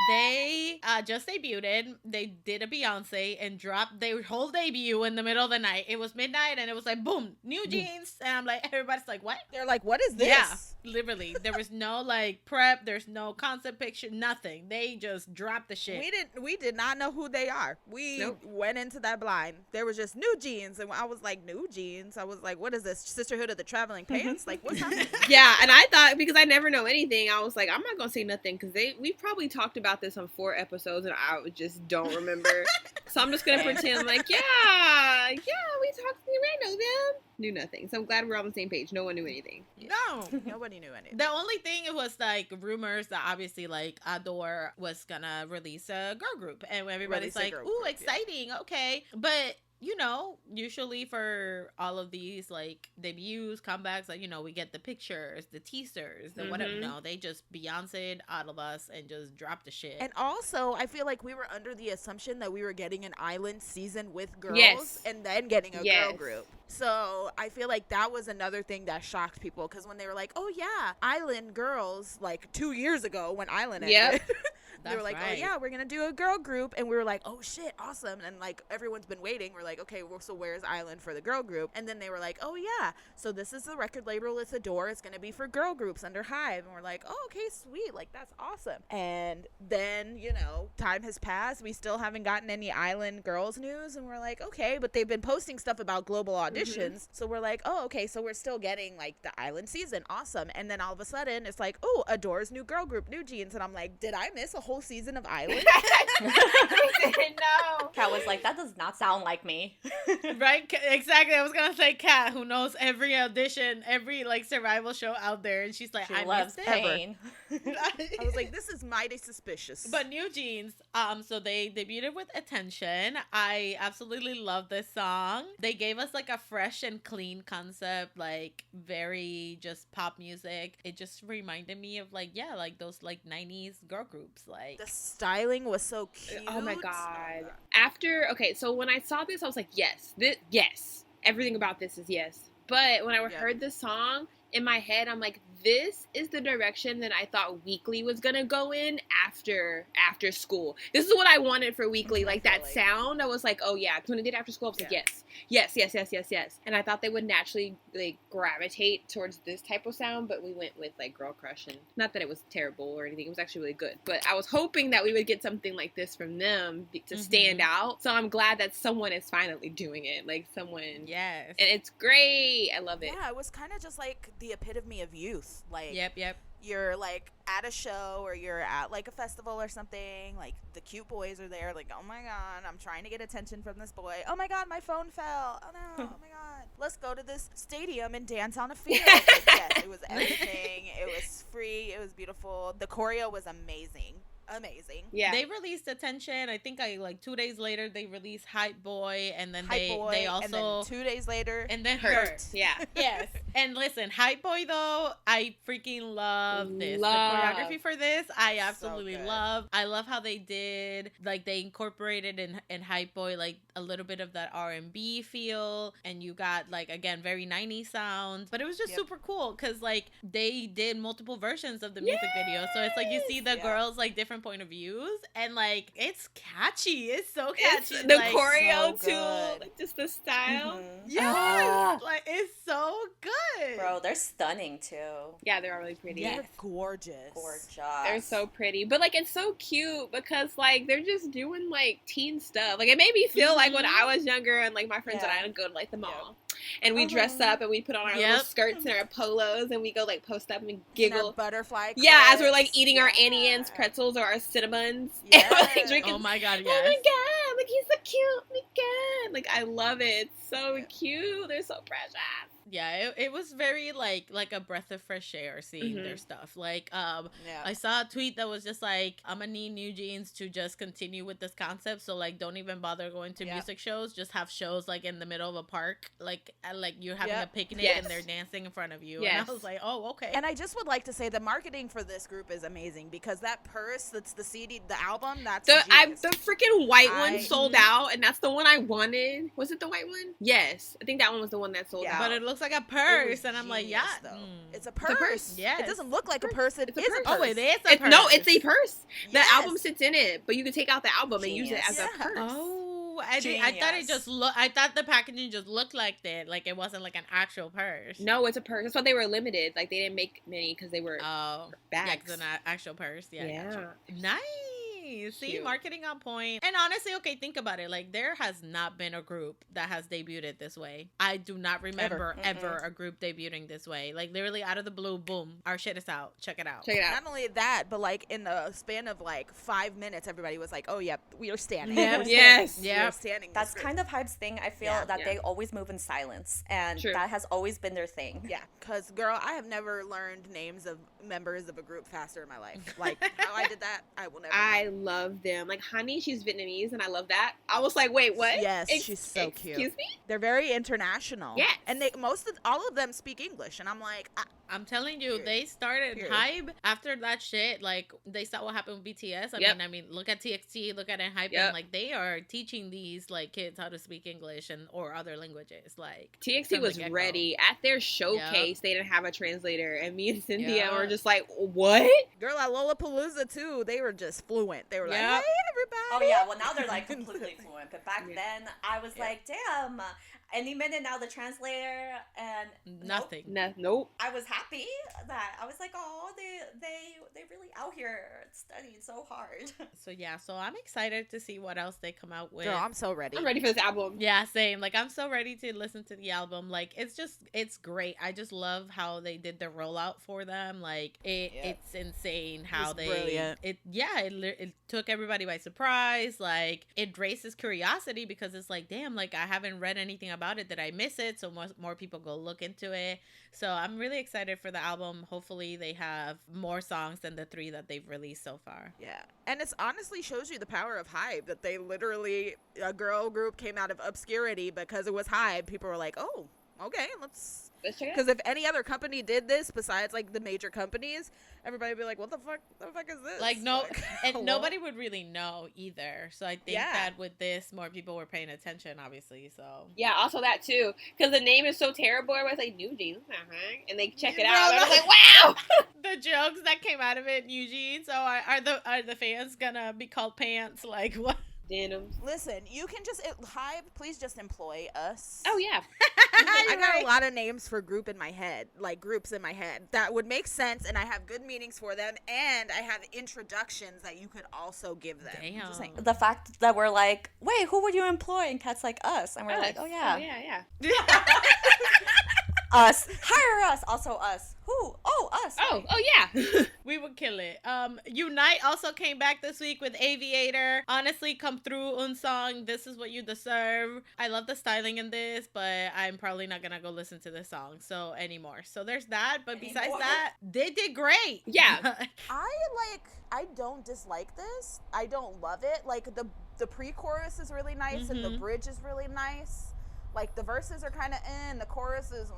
They just debuted. They did a Beyonce and dropped their whole debut in the middle of the night. It was midnight and it was like, boom, NewJeans. And I'm like, everybody's like, what? They're like, what is this? Yeah, literally. There was no like prep. There's no concept picture, nothing. They just dropped the shit. We did not know who they are. We went into that blind. There was just NewJeans. And I was like, NewJeans? I was like, what is this? Sisterhood of the Traveling Pants? Like, what's happening? Yeah, and I thought, because I never know anything, I was like, I'm not going to say nothing because we probably talked about this on 4 episodes and I just don't remember. So I'm just going to pretend like, we talked, I know them. Knew nothing. So I'm glad we're on the same page. No one knew anything. No. Nobody knew anything. The only thing, it was like rumors that obviously like ATBO was gonna release a girl group. And everybody's like, ooh, exciting. Yeah. Okay. But you know, usually for all of these like debuts, comebacks, like, you know, we get the pictures, the teasers, the whatever. No, they just Beyonce'd all of us and just dropped the shit. And also, I feel like we were under the assumption that we were getting an island season with girls and then getting a girl group. So I feel like that was another thing that shocked people, because when they were like, oh yeah, island girls, like 2 years ago when island ended. They were like, oh yeah, we're gonna do a girl group, and we were like, oh shit, awesome. And like everyone's been waiting. We're like, okay, well, so where's Island for the girl group? And then they were like, oh yeah, so this is the record label, it's Adore, it's gonna be for girl groups under Hive. And we're like, oh, okay, sweet, like that's awesome. And then, you know, time has passed, we still haven't gotten any Island girls news, and we're like, okay, but they've been posting stuff about global auditions, so we're like, oh, okay, so we're still getting like the Island season, awesome. And then all of a sudden it's like, oh, Adore's new girl group, NewJeans. And I'm like, did I miss a whole season of Island? No. Kat was like, that does not sound like me. Right? Exactly. I was gonna say Kat, who knows every audition, every like survival show out there, and she's like, I loves pain. I was like, this is mighty suspicious. But NewJeans, so they debuted with Attention. I absolutely love this song. They gave us like a fresh and clean concept, like very just pop music. It just reminded me of like, yeah, like those like 90s girl groups. Like the styling was so cute. Oh my god. So when I saw this, I was like, yes, everything about this is yes. But when I heard this song, in my head, I'm like, this is the direction that I thought Weekly was gonna go in after school. This is what I wanted for Weekly, like that sound. I was like, oh yeah, when I did after school, I was like, yes. And I thought they would naturally like gravitate towards this type of sound, but we went with like Girl Crush, and not that it was terrible or anything. It was actually really good, but I was hoping that we would get something like this from them to stand out. So I'm glad that someone is finally doing it, like someone. Yes. And it's great. I love it. Yeah, it was kind of just like the epitome of youth. Like, yep. You're like at a show or you're at like a festival or something, like the cute boys are there, like, oh my god, I'm trying to get attention from this boy. Oh my god, my phone fell. Oh no, oh my god. Let's go to this stadium and dance on a field. Like, yes, it was everything. It was free. It was beautiful. The choreo was amazing. Yeah, they released Attention. I think 2 days later they released Hype Boy, and then they also, and then 2 days later, and then Hurt. Yeah. Yes. And listen, Hype Boy though, I freaking love this. The choreography for this, I absolutely love. I love how they did, like, they incorporated in Hype Boy like a little bit of that R&B feel, and you got like, again, very 90s sounds, but it was just super cool because like they did multiple versions of the music video, so it's like you see the girls like different point of views, and like it's catchy. It's so catchy. The choreo too, like just the style. Yes, like it's so good, bro. They're stunning too. Yeah, they're really pretty. Yeah, they're gorgeous. They're so pretty, but like it's so cute because like they're just doing like teen stuff. Like it made me feel like when I was younger and like my friends and I would go to like the mall. And we dress up and we put on our little skirts and our polos and we go like post up and giggle. Butterfly clips. Yeah, as we're like eating our Annie Ann's pretzels or our Cinnamons. Yes. And we're like drinking. Oh my god, yes. Oh my god, like he's so cute. Oh my god. Like I love it. It's so cute. They're so precious. Yeah, it was very like a breath of fresh air seeing their stuff. Like I saw a tweet that was just like, I'm gonna need NewJeans to just continue with this concept, so like don't even bother going to music shows, just have shows like in the middle of a park, like you're having a picnic and they're dancing in front of you. And I was like, oh, okay. And I just would like to say the marketing for this group is amazing, because that purse that's the CD, the album, that's the freaking white one sold out, and that's the one I wanted. Was it the white one? Yes, I think that one was the one that sold out. But it looks like a purse, and I'm like, yeah, it's a purse. Yeah, it doesn't look like a purse. It is a purse. Oh, it is a purse. No, it's a purse. The album sits in it, but you can take out the album and use it as a purse. Oh, I thought it just I thought the packaging just looked like that, like it wasn't like an actual purse. No, it's a purse. That's why they were limited. Like they didn't make many because they were bags. Yeah, because an actual purse. Yeah. Nice. See, Cute. Marketing on point. And honestly, okay, think about it. Like, there has not been a group that has debuted this way. I do not remember ever a group debuting this way. Like, literally out of the blue, boom, our shit is out. Check it out. Not only that, but like in the span of like 5 minutes, everybody was like, "Oh yeah, we are standing." Yes. We are standing. That's kind of Hype's thing. I feel that they always move in silence, and that has always been their thing. Yeah, because girl, I have never learned names of members of a group faster in my life. Like how I did that, I will never. I love them. Like, Honey, she's Vietnamese, and I love that. I was like, wait, what? Yes, she's so cute. Excuse me? They're very international. Yes. And all of them speak English. And I'm like, I'm telling you, they started hype after that shit. Like, they saw what happened with BTS. I mean, look at TXT, look at hype, and like they are teaching these like kids how to speak English or other languages. Like, TXT was ready at their showcase. They didn't have a translator, and me and Cynthia were just like, what? Girl, at Lollapalooza too, they were just fluent. They were like, hey, everybody. Oh yeah, well now they're like completely fluent. But back then, I was like, damn. Any minute now, the translator and nothing. Nope. I was happy that I was like, oh, they really out here studying so hard. So I'm excited to see what else they come out with. Girl, I'm so ready. I'm ready for this album. Yeah, same. Like, I'm so ready to listen to the album. Like, it's great. I just love how they did the rollout for them. Like, it's insane how brilliant. It took everybody by surprise. Like, it raises curiosity because it's like, damn, like, I haven't read anything about it. Did I miss it? So more people go look into it. So I'm really excited for the album. Hopefully they have more songs than the 3 that they've released so far. Yeah. And it's honestly shows you the power of hype, that they literally, a girl group came out of obscurity because it was hype. People were like, oh, okay, let's check it out. Because if any other company did this besides like the major companies, everybody would be like, what the fuck is this? Like, and nobody would really know either. So I think that with this, more people were paying attention, obviously. So yeah, also that too, because the name is so terrible. I was like, NewJeans, and they check it out. And I was like, wow. The jokes that came out of it, NewJeans. So are the fans gonna be called pants? Like, what? Denims. Listen, you can just hype. Please just employ us. Oh yeah. I got a lot of names for groups in my head that would make sense, and I have good meanings for them, and I have introductions that you could also give them. Damn. The fact that we're like, wait, who would you employ? And Kat's like, us, and we're like, oh yeah, us, hire us, also us. Who? Oh, us. Oh yeah. We would kill it. Unite also came back this week with Aviator. Honestly, come through Unsong. This is what you deserve. I love the styling in this, but I'm probably not gonna go listen to this song anymore. So there's that. But besides that, they did great. Yeah. I don't dislike this. I don't love it. Like the pre-chorus is really nice, and the bridge is really nice. Like the verses are kind of the chorus is.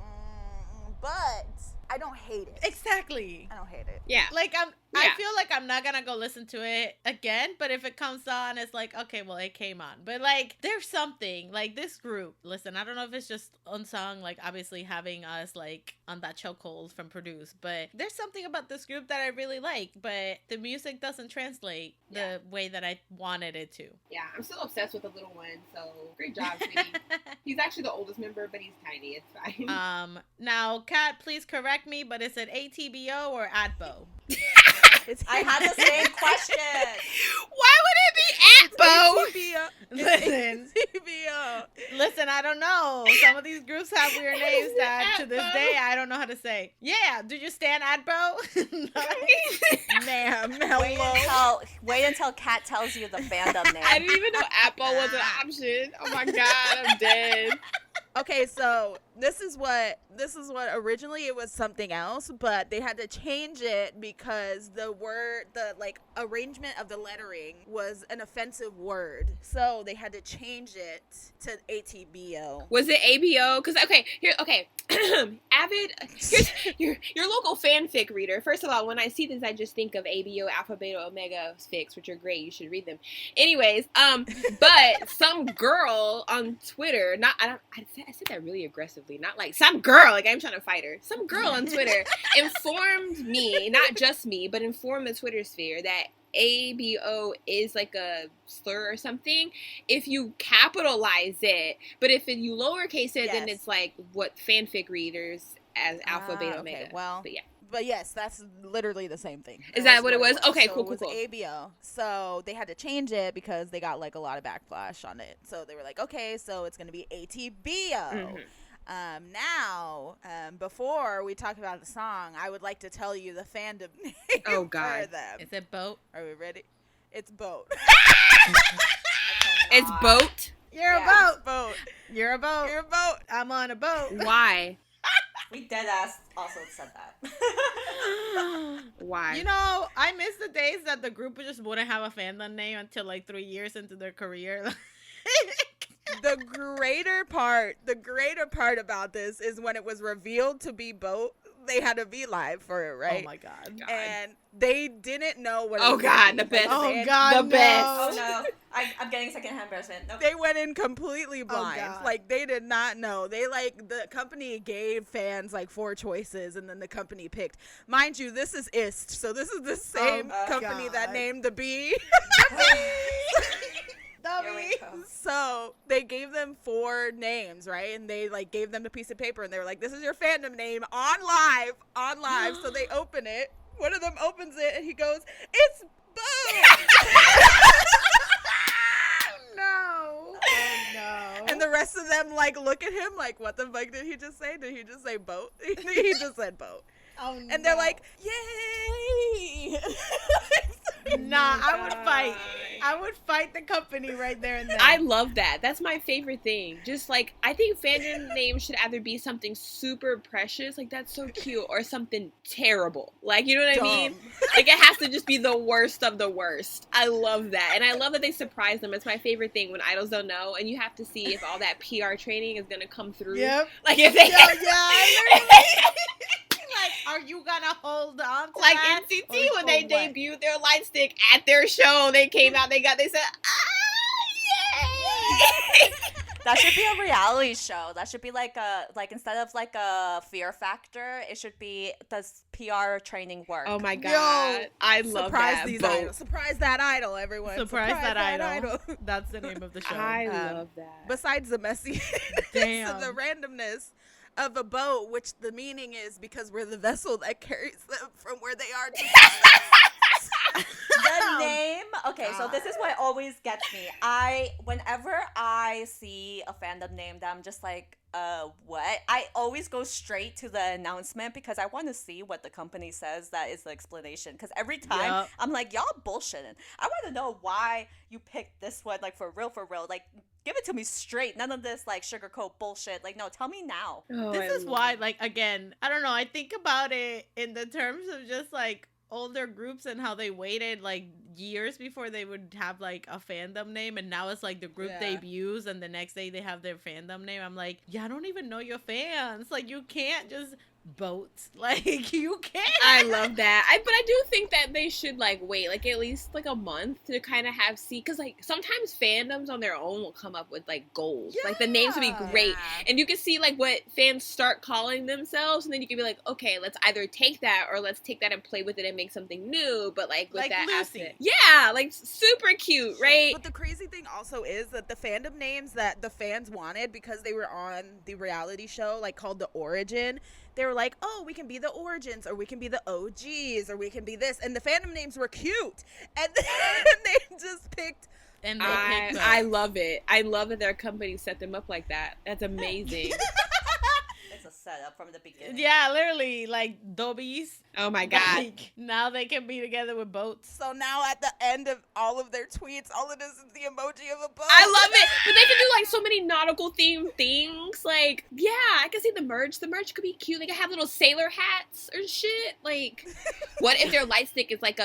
But I don't hate it. Exactly. I don't hate it. Yeah. Like I feel like I'm not gonna go listen to it again, but if it comes on, it's like, okay, well, it came on. But like, there's something like this group. Listen, I don't know if it's just Unsung, like obviously having us like on that chokehold from Produce, but there's something about this group that I really like, but the music doesn't translate the way that I wanted it to. Yeah, I'm still obsessed with the little one, so great job, sweetie. He's actually the oldest member, but he's tiny. It's fine. Now, Kat, please correct me, but is it ATBO or ATBO? I had the same question. Why would it be ATBO? Listen, I don't know. Some of these groups have weird names that to this day I don't know how to say. Yeah, do you stand ATBO? Ma'am, hello. Wait until Kat tells you the fandom name. I didn't even know ATBO was an option. Oh my god, I'm dead. Okay, so this is what originally it was something else, but they had to change it because the arrangement of the lettering was an offensive word. So they had to change it to ATBO. Was it ABO? Because Avid, here's your local fanfic reader. First of all, when I see this, I just think of ABO, Alpha, Beta, Omega fics, which are great. You should read them. Anyways, but some girl on Twitter, I said that really aggressively, not like some girl, like I'm trying to fight her. Some girl on Twitter informed me, not just me, but informed the Twitter sphere that ABO is like a slur or something if you capitalize it, but if you lowercase it, then it's like what fanfic readers as Alpha, Beta, Omega. Okay, well, but yeah. But yes, that's literally the same thing. Is that what it was? Okay, so cool. It was ABO. So they had to change it because they got like a lot of backlash on it. So they were like, okay, so it's going to be ATBO. Now, before we talk about the song, I would like to tell you the fandom name oh, God. for them. Is it Boat? Are we ready? It's Boat. It's Boat? You're a boat. Boat. You're a boat. You're a boat. I'm on a boat. Why? We deadass also said that. Why? You know, I miss the days that the group just wouldn't have a fandom name until like 3 years into their career. The greater part about this is when it was revealed to be both, they had a V Live for it, right? Oh my god. And they didn't know what. Oh god, the best. Oh god, the no. best. Oh no, I'm getting secondhand embarrassment. Nope. They went in completely blind. God. Like, they did not know. They, like, the company gave fans, like, 4 choices, and then the company picked. Mind you, this is IST, so this is the same company God. that named the B. Here we go. So they gave them 4 names, right? And they, like, gave them the piece of paper, and they were like, this is your fandom name on live. So they open it. One of them opens it, and he goes, it's Boo! No. Oh no. And the rest of them, like, look at him like, what the fuck did he just say? Did he just say boat? He just said boat. Oh, And they're like, yay! nah, I would fight. I would fight the company right there and then. I love that. That's my favorite thing. Just like, I think fandom names should either be something super precious, like that's so cute, or something terrible. Like, you know what I mean? Like, it has to just be the worst of the worst. I love that. And I love that they surprise them. It's my favorite thing when idols don't know, and you have to see if all that PR training is going to come through. Yep. Like, if they... Like, are you gonna hold on to like that? NCT when they debuted their light stick at their show, they came out, they said, yay! That should be a reality show. That should be like instead of like a Fear Factor, it should be, does PR training work? Oh my god, Yo, I love surprise that. these idols. Surprise that idol, everyone. Surprise that idol. That's the name of the show. I love that. Besides the messy Damn. the randomness of a boat, which the meaning is because we're the vessel that carries them from where they are to The name, okay, so this is what always gets me. Whenever I see a fandom name that I'm just like, what? I always go straight to the announcement because I want to see what the company says that is the explanation. Because every time I'm like, y'all bullshitting. I want to know why you picked this one, like for real. Like, give it to me straight. None of this like sugarcoat bullshit. Like, no, tell me now. Oh, This is why, like, again, I don't know. I think about it in the terms of just like older groups and how they waited like years before they would have like a fandom name, and now it's like the group debuts and the next day they have their fandom name. I'm like, yeah, I don't even know your fans. Like, you can't just boats. Like, you can't. I love that. But I do think that they should like wait like at least like a month to kind of have because like sometimes fandoms on their own will come up with like goals. Like the names would be great, and you can see like what fans start calling themselves, and then you can be like, okay, let's either take that or let's take that and play with it and make something new, but like with like that Lucy. aspect. Yeah, like super cute, right? But the crazy thing also is that the fandom names that the fans wanted, because they were on the reality show like called The Origin, they were like, oh, we can be the Origins, or we can be the OGs, or we can be this. And the fandom names were cute. And then they just picked. And I love it. I love that their company set them up like that. That's amazing. It's a setup from the beginning. Yeah, literally, like Dobies. Oh my god. Like, now they can be together with boats. So now at the end of all of their tweets, all it is the emoji of a boat. I love it. But they could do like so many nautical themed things. Like, yeah, I can see the merch. The merch could be cute. They could have little sailor hats or shit. Like, what if their light stick is like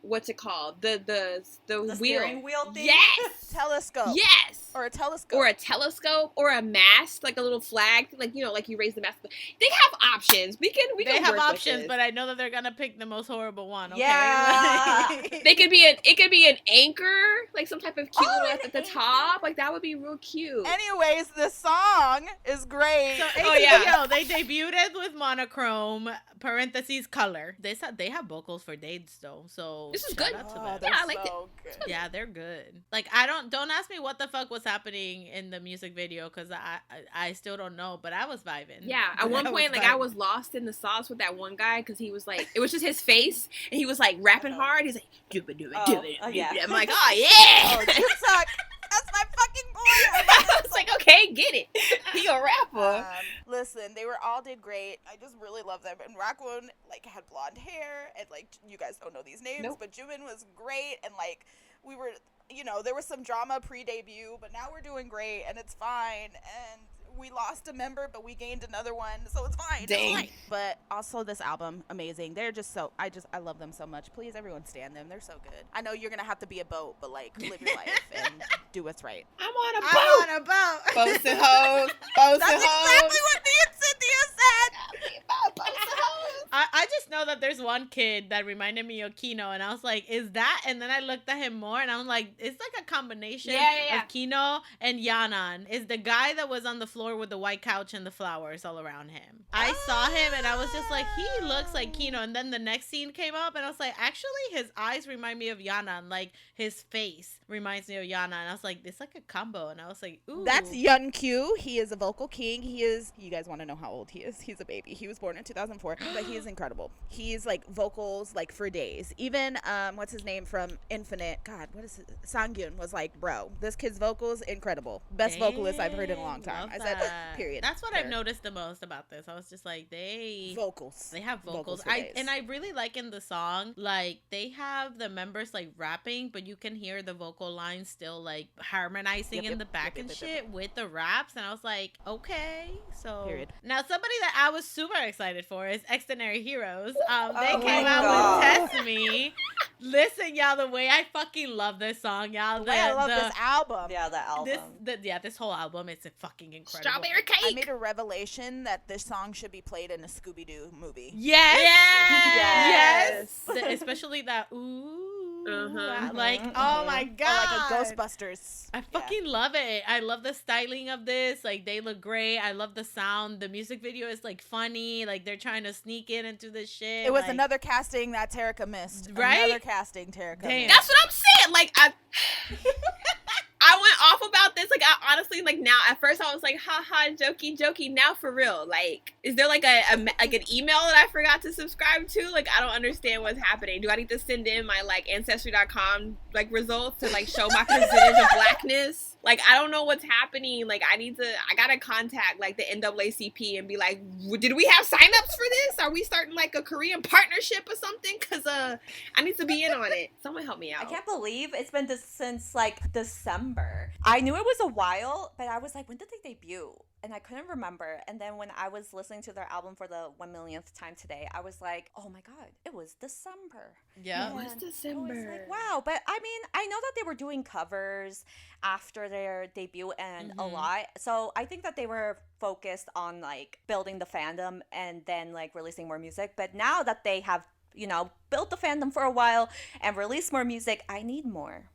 what's it called? The wheel. Steering wheel thing? Yes. Telescope. Yes. Or a telescope. Or a telescope, or a mast, like a little flag, like, you know, like you raise the mast. They have options. We can They have work with options, this. but I know that they're gonna pick the most horrible one. Okay? Yeah. It could be an anchor, like some type of cute little at the top. Like, that would be real cute. Anyways, the song is great. So yeah. they debuted with Monochrome parentheses color. They said they have vocals for dates though, so This is shout good. out to Oh, them. they're Yeah, I liked so good. Yeah, they're good. Like, don't ask me what the fuck was happening in the music video because I still don't know, but I was vibing. Yeah, at one point, like, I was lost in the sauce with that one guy because he was like, it was just his face, and he was like rapping hard. He's like, do it. yeah. I'm like, oh yeah. Oh, TikTok. That's my fucking boy. I was like, okay, get it. He a rapper. Listen, they all did great. I just really love them. And Rakun, like, had blonde hair, and, like, you guys don't know these names, but Jimin was great, and, like, we were, you know, there was some drama pre-debut, but now we're doing great, and it's fine, and we lost a member, but we gained another one, so it's fine. Dang. It's fine. But also this album, amazing. They're just so, I love them so much. Please, everyone stand them. They're so good. I know you're going to have to be a boat, but like, live your life and do what's right. I'm on a boat. I'm on a boat. Boats and hoes. Boats That's and hoes. exactly what me and Cynthia said. Boats and hoes. I just know that there's one kid that reminded me of Kino, and I was like, is that? And then I looked at him more, and I'm like, it's like a combination of Kino and Yanan. Is the guy that was on the floor with the white couch and the flowers all around him. I saw him, and I was just like, he looks like Kino. And then the next scene came up, and I was like, actually, his eyes remind me of Yanan. Like, his face reminds me of Yanan. And I was like, it's like a combo. And I was like, ooh. That's Yun Q. He is a vocal king. He is, you guys want to know how old he is? He's a baby. He was born in 2004, but he is incredible. He's like vocals like for days. Even what's his name from Infinite? God, what is it? Sangyun was like, bro, this kid's vocals incredible. Best vocalist I've heard in a long time. I said, period. That's what I've noticed the most about this. I was just like, they have vocals. And I really like in the song, like they have the members like rapping, but you can hear the vocal lines still like harmonizing in the back and shit with the raps. And I was like, okay, so now somebody that I was super excited for is Xdinary Heroes. They came out with Test Me. Listen, y'all, the way I fucking love this song, y'all. I love this album. Yeah, the album. This whole album is fucking incredible. Strawberry cake. I made a revelation that this song should be played in a Scooby-Doo movie. Yes. Especially that like, oh my god, or like a Ghostbusters. I fucking love it. I love the styling of this. Like, they look great. I love the sound. The music video is like funny. Like, they're trying to sneak in into this shit. It was like, another casting that Terica missed. Right? Another casting Terica missed. That's what I'm saying. Like, I went off about this. Like, I honestly, like, now, at first I was like, haha, jokey. Now, for real, like, is there like an email that I forgot to subscribe to? Like, I don't understand what's happening. Do I need to send in my, like, Ancestry.com, like, results to, like, show my percentage of blackness? Like, I don't know what's happening. Like, I gotta contact, like, the NAACP and be like, did we have signups for this? Are we starting, like, a Korean partnership or something? Because, I need to be in on it. Someone help me out. I can't believe it's been since, like, December. I knew it was a while, but I was like, when did they debut? And I couldn't remember. And then when I was listening to their album for the 1 millionth time today, I was like, oh my god, it was December. Yeah. It was December. I was like, wow. But I mean, I know that they were doing covers after their debut and a lot. So I think that they were focused on like building the fandom and then like releasing more music. But now that they have, you know, built the fandom for a while and released more music, I need more.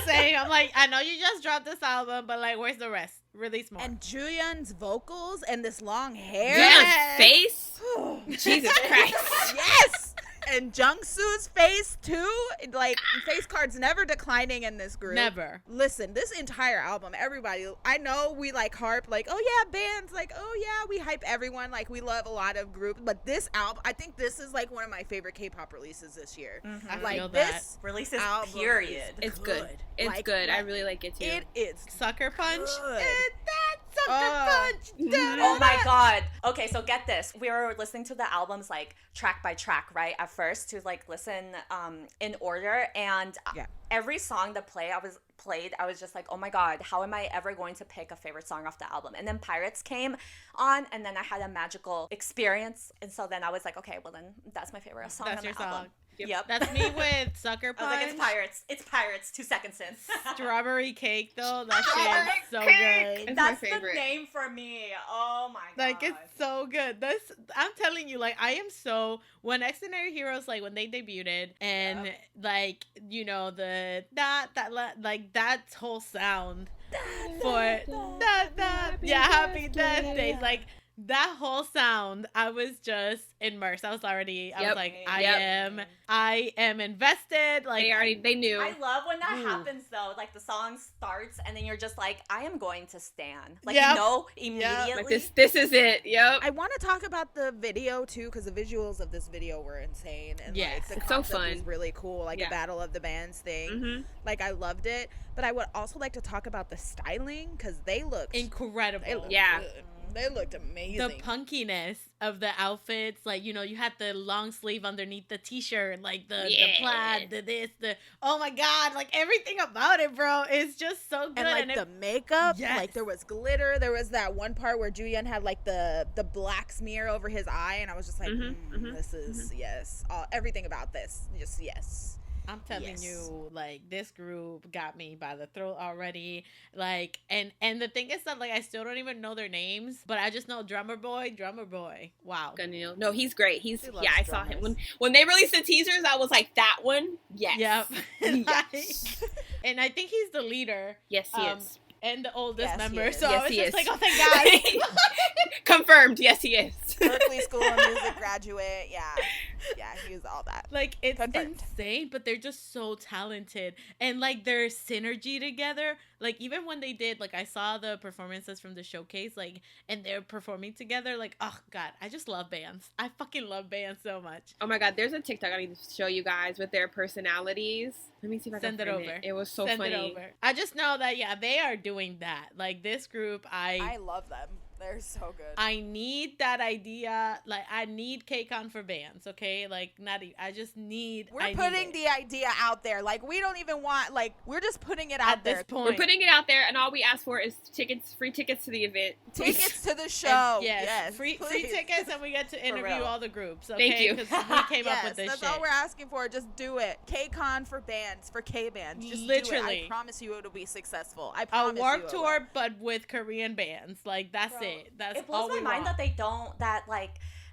Same. I'm like, I know you just dropped this album, but like, where's the rest? Release more. And Juyeon's vocals and this long hair. Juyeon's face? Jesus Christ. Yes! And Jungsu's face too. Like, face cards never declining in this group. Never. Listen, this entire album, everybody, I know we like harp, like, oh yeah, bands, like, oh yeah, we hype everyone, like we love a lot of groups, but this album, I think this is like one of my favorite K-pop releases this year. I Like feel this releases album period. It's good. It's Like, good. I really like it too. It is Sucker Punch. good. Sucker Punch. Oh my god. Okay, so get this. We were listening to the albums like track by track, right? At first to like listen in order, and every song that I was just like, oh my god, how am I ever going to pick a favorite song off the album? And then Pirates came on, and then I had a magical experience, and so then I was like, okay, well then that's my favorite song. That's on your the album. song. Yep. That's me with Sucker Punch. I was like, it's Pirates. It's Pirates. 2 seconds in. Strawberry Cake, though. That shit's so good. It's That's my favorite. the name for me. Oh my god. Like, it's so good. I'm telling you, like, I am so, when Xdinary Heroes, like, when they debuted, and, like, you know, that whole sound for, Happy Death Days, like, that whole sound, I was just immersed. I was like, I am invested. Like, they knew. I love when that happens though. Like the song starts and then you're just like, I am going to stand. Like, you know, immediately. Like this is it. Yep. I want to talk about the video too, because the visuals of this video were insane, and like, the it's so concept fun. was really cool, like a battle of the bands thing. Like, I loved it, but I would also like to talk about the styling, because they look incredible. They look Yeah. good. They looked amazing. The punkiness of the outfits, like, you know, you had the long sleeve underneath the t-shirt, like the plaid, oh my god, like everything about it, bro, is just so good. And like the makeup, like there was glitter. There was that one part where Juyeon had like the black smear over his eye, and I was just like, this is everything about this, just yes. I'm telling you, like, this group got me by the throat already. Like, and the thing is that, like, I still don't even know their names, but I just know Drummer Boy. Wow. No, he's great. I saw him. When they released the teasers, I was like, that one? Yes. Yep. Yes. And I think he's the leader. Yes, he is. And the oldest member. Yes, so yes, it's just like, oh, thank God. Confirmed. Yes, he is. Berkeley School of Music graduate. Yeah, he was all that. Like, it's insane, but they're just so talented. And, like, their synergy together, like, even when they did, like, I saw the performances from the showcase, like, and they're performing together, like, oh, God, I just love bands. I fucking love bands so much. Oh, my God, there's a TikTok I need to show you guys with their personalities. Let me see if I can send it over. It was so funny. Send it over. I just know that, yeah, they are doing that. Like, this group, I love them. They're so good. I need that idea. Like, I need KCON for bands, okay? Like, I just need... We're putting the idea out there. Like, we don't even want... Like, we're just putting it out there. At this point. We're putting it out there, and all we ask for is free tickets to the event. Tickets to the show. Yes. Free tickets, and we get to interview all the groups, okay? Thank you. Because we came up with this that's shit. all we're asking for. Just do it. KCON for bands, for K-bands. Just literally. do it. I promise you it'll be successful. I promise a Warped Tour, but with Korean bands. Like, that's it. That's all we mind want.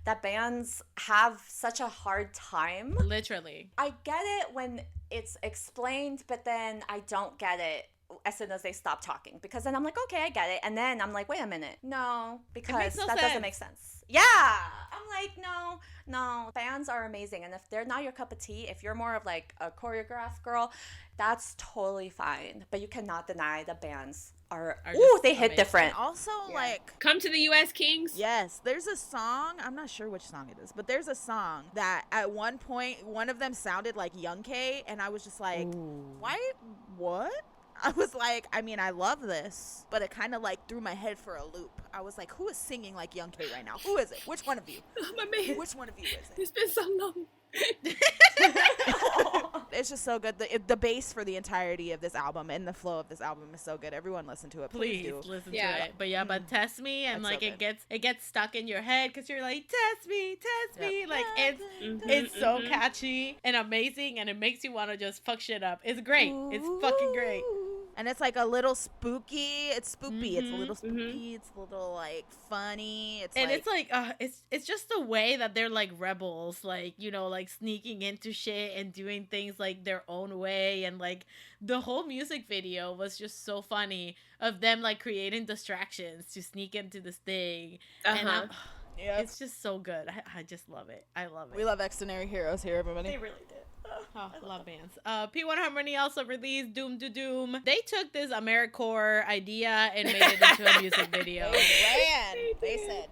that bands have such a hard time. Literally. I get it when it's explained, but then I don't get it as soon as they stop talking, because then I'm like, okay, I get it, and then I'm like, wait a minute, no, because that doesn't make sense. Yeah, I'm like, no, bands are amazing, and if they're not your cup of tea, if you're more of like a choreographed girl, that's totally fine, but you cannot deny the bands are they hit different. And also, like, come to the U.S. Kings. Yes, there's a song. I'm not sure which song it is, but there's a song that at one point one of them sounded like Young K, and I was just like, why? What? I was like, I mean, I love this, but it kind of like threw my head for a loop. I was like, who is singing like Young K right now? Who is it? Which one of you? My man. Which one of you is it? It's been so long. It's just so good. The bass for the entirety of this album and the flow of this album is so good. Everyone listen to it. Please do. Listen to it. But but Test Me, and like it gets stuck in your head because you're like, test me. Like it's so catchy and amazing, and it makes you want to just fuck shit up. It's great. It's fucking great. And it's like a little spooky. It's spoopy. It's a little spooky. It's a little like funny. It's just the way that they're like rebels, like, you know, like sneaking into shit and doing things like their own way, and like the whole music video was just so funny of them like creating distractions to sneak into this thing. And it's just so good. I just love it. I love it. We love Xdinary Heroes here, everybody. They really did. Oh, love bands. P1 Harmony also released Doom to Doom. They took this AmeriCorps idea and made it into a music video. They said,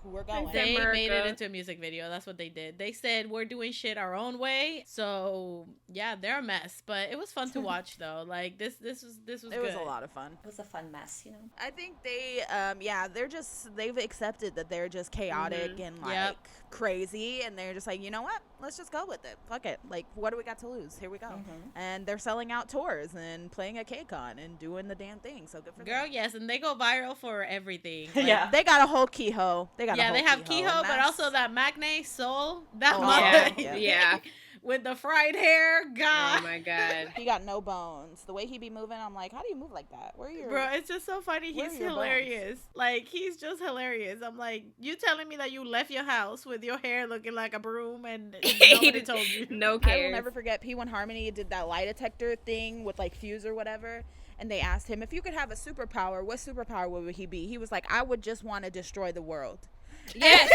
we're going. They made it into a music video. That's what they did. They said, we're doing shit our own way. So yeah, they're a mess, but it was fun to watch though. Like this was good. It was a lot of fun. It was a fun mess, you know. I think they've accepted that they're just chaotic and like crazy, and they're just like, you know what? Let's just go with it. Fuck it. Like, what do we got to lose? Here we go. And they're selling out tours and playing at KCON and doing the damn thing. So good for them. Girl, yes, and they go viral for everything. Like, they got a whole Kehoe. They have Kehoe, but also that Magne Soul. That mother. Yeah. With the fried hair, God. Oh my God. He got no bones. The way he be moving, I'm like, how do you move like that? Bro, it's just so funny. He's hilarious. Like, he's just hilarious. I'm like, you telling me that you left your house with your hair looking like a broom and nobody told you? No cares. I will never forget P1 Harmony did that lie detector thing with like Fuse or whatever. And they asked him, if you could have a superpower, what superpower would he be? He was like, I would just want to destroy the world. Yes.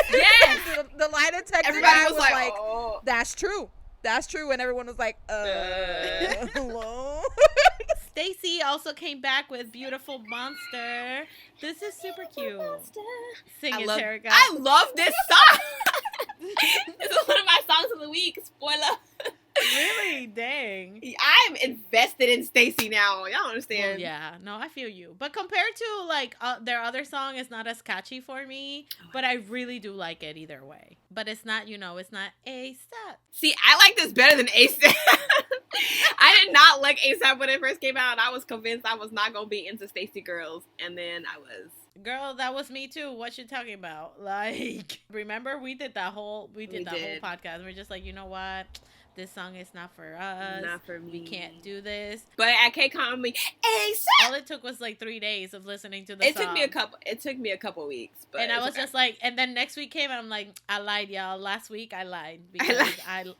The lie detector Everybody guy was like, oh. That's true. And everyone was like, hello? STAYC also came back with Beautiful Monster. This is super cute. Sing it, Terika. I love this song. This is one of my songs of the week. Spoiler. Really? Dang. I'm invested in STAYC now. Y'all don't understand. Well, yeah, no, I feel you. But compared to like their other song, it's not as catchy for me. But I really do like it either way. But it's not, it's not ASAP. See, I like this better than ASAP. I did not like ASAP when it first came out. And I was convinced I was not gonna be into STAYC girls, and then I was. Girl, that was me too. What you talking about? Like, remember we did that whole podcast. We're just like, you know what? This song is not for us. Not for me. We can't do this. But at KCON, I'm like, ASAP. All it took was like 3 days of listening to the song. It took me a couple weeks. But and I was just like, and then next week came and I'm like, I lied, y'all. Last week I lied because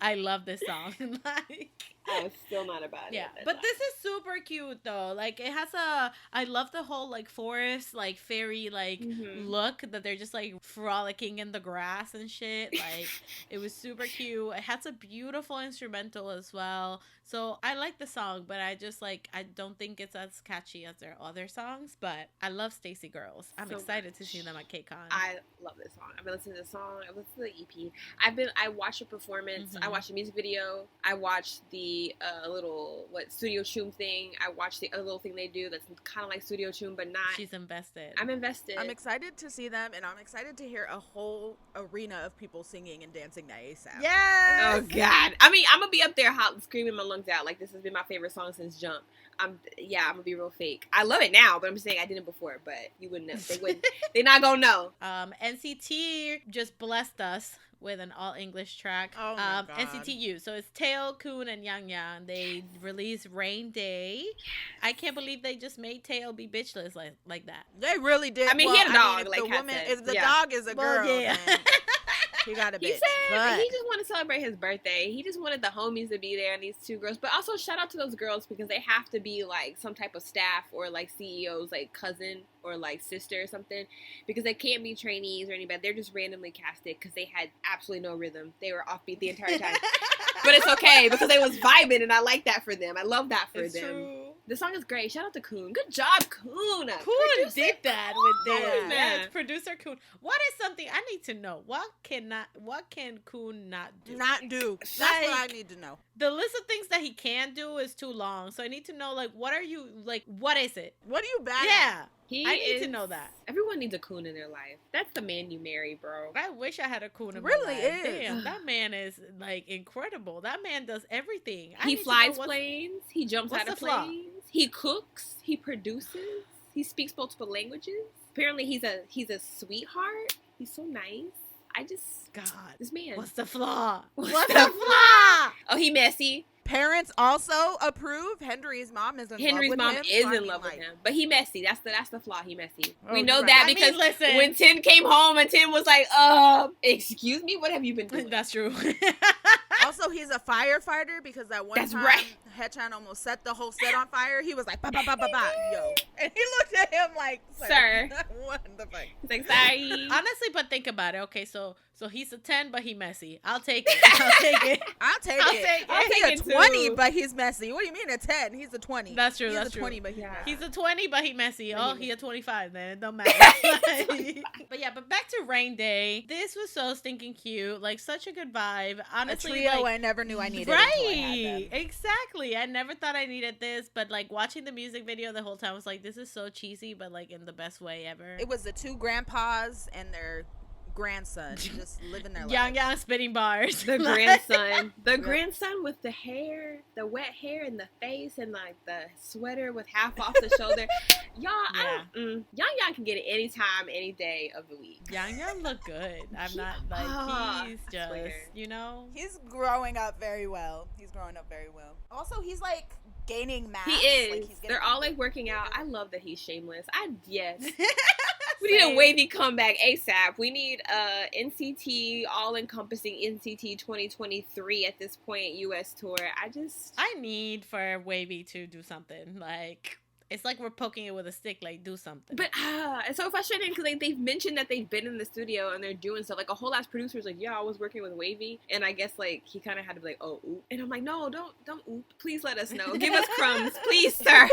I love this song. Like, I'm still not about it. Yeah, but this is super cute though. Like it has I love the whole like forest, like fairy, like look that they're just like frolicking in the grass and shit. Like it was super cute. It has a beautiful instrumental as well. So I like the song, but I just like, I don't think it's as catchy as their other songs, but I love STAYC Girls. I'm excited to see them at KCON. I love this song. I've been listening to the song. I've listened to the EP. I watched a performance. I watched a music video. I watched the little, Studio Choom thing. I watched the other little thing they do that's kind of like Studio Choom, but not. She's invested. I'm invested. I'm excited to see them, and I'm excited to hear a whole arena of people singing and dancing to ASAP. Yes! Oh, God. I mean, I'm going to be up there screaming my lungs out. Like, this has been my favorite song since Jump. I'm going to be real fake. I love it now, but I'm just saying I didn't before, but you wouldn't know. They wouldn't. They're not going to know. NCT just blessed us with an all-English track. Oh my God. NCT U. So it's Taeil, Kun, and YangYang. They released Rain Day. I can't believe they just made Taeil be bitchless like that. They really did. I mean, he had a dog. If the dog is a girl, yeah. then he got a bitch. He said he just wanted to celebrate his birthday. He just wanted the homies to be there and these two girls. But also shout out to those girls because they have to be like some type of staff or like CEO's like cousin or like sister or something, because they can't be trainees or anybody. They're just randomly casted because they had absolutely no rhythm. They were offbeat the entire time. But it's okay because they was vibing, and I like that for them. I love that for them. True. The song is great. Shout out to Kun. Good job, Kun. Kun did that with them. Yeah. Producer Kun. What is something I need to know? What can Kun not do? That's what I need to know. The list of things that he can do is too long, so I need to know what is it? What are you bad Yeah. at? I need to know that. Everyone needs a Kun in their life. That's the man you marry, bro. I wish I had a Kun in my really life. is. Damn, that man is like incredible. That man does everything. He flies planes. He jumps out of planes. He cooks. He produces. He speaks multiple languages. Apparently, he's a sweetheart. He's so nice. This man. What's the flaw? What's the flaw? Oh, he messy. Parents also approve. Henry's mom is in love with him. But he messy. That's the flaw. He messy. Oh, we know that because listen, when Tim came home and Tim was like, excuse me, what have you been doing? That's true. Also, he's a firefighter because that one time Haechan almost set the whole set on fire. He was like, ba ba ba ba ba, yo. And he looked at him like, sir. What the fuck? He's like, sorry. Honestly, but think about it. Okay, so he's a 10, but he messy. I'll take it. I'll take it. He's a 20, but he's messy. What do you mean a 10? He's a 20. That's true. He's that's a 20, but he's a 20, but he messy. Oh, he a 25 then. It don't matter. But back to Rain Day. This was so stinking cute. Like, such a good vibe. Honestly, a trio I never knew I needed. Right. Exactly. I never thought I needed this, but like watching the music video the whole time was like, this is so cheesy, but like in the best way ever. It was the two grandpas and their grandson just living their life. YangYang spitting bars. The grandson. The grandson with the hair, the wet hair and the face and like the sweater with half off the shoulder. Y'all, YangYang can get it anytime, any day of the week. YangYang look good. I'm not like, he's just, He's growing up very well. Also, he's like gaining mass. He is. Like, they're all like working out. I love that he's shameless. We need a wavy comeback ASAP. We need NCT, all-encompassing NCT 2023 at this point, US tour. I need for Wavy to do something. Like, it's like we're poking it with a stick, like, do something. But it's so frustrating because they've mentioned that they've been in the studio and they're doing stuff. Like, a whole lot of producers like, yeah, I was working with Wavy. And I guess, like, he kind of had to be like, oh, oop. And I'm like, no, don't oop. Please let us know. Give us crumbs. Please, sir.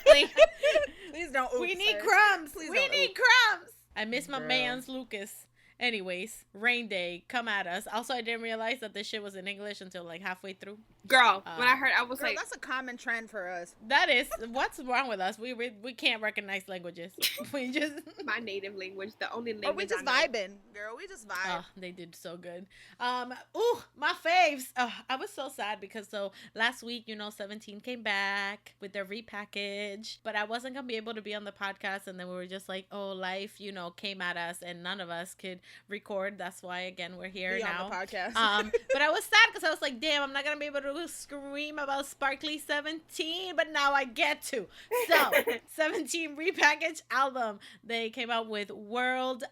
Please don't oop, We need sir. crumbs. Please we don't need oop. crumbs. I miss my man's Lucas. Anyways, Rain Day, come at us. Also, I didn't realize that this shit was in English until like halfway through. Girl, when I heard, I was Girl, like, that's a common trend for us. That is, what's wrong with us? We can't recognize languages. We just my native language, the only language. Or we just vibing, girl. We just vibe. Oh, they did so good. Ooh, my faves. I was so sad because last week, 17 came back with their repackage, but I wasn't gonna be able to be on the podcast, and then we were just like, oh, life, came at us, and none of us could record. That's why again we're here now on the podcast. But I was sad because I was like, damn, I'm not gonna be able to scream about Sparkly 17, but now I get to. So 17 repackaged album. They came out with World.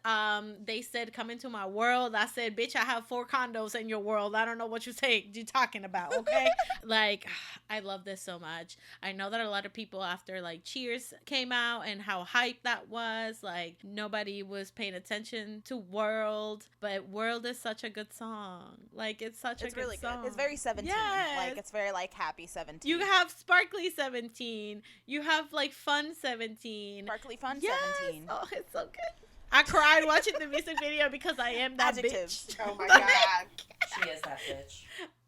They said, come into my world. I said, bitch, I have 4 condos in your world. I don't know what you're talking about, okay? Like, I love this so much. I know that a lot of people after like Cheers came out and how hyped that was, like nobody was paying attention to World, but World is such a good song. Like it's good really song. Good. It's very 17. Yes. Like it's very like happy 17. You have Sparkly 17. You have like Fun 17. Sparkly Fun yes. 17. Oh, it's so good. I cried watching the music video because I am that Adjective. bitch. oh my god. She is that bitch.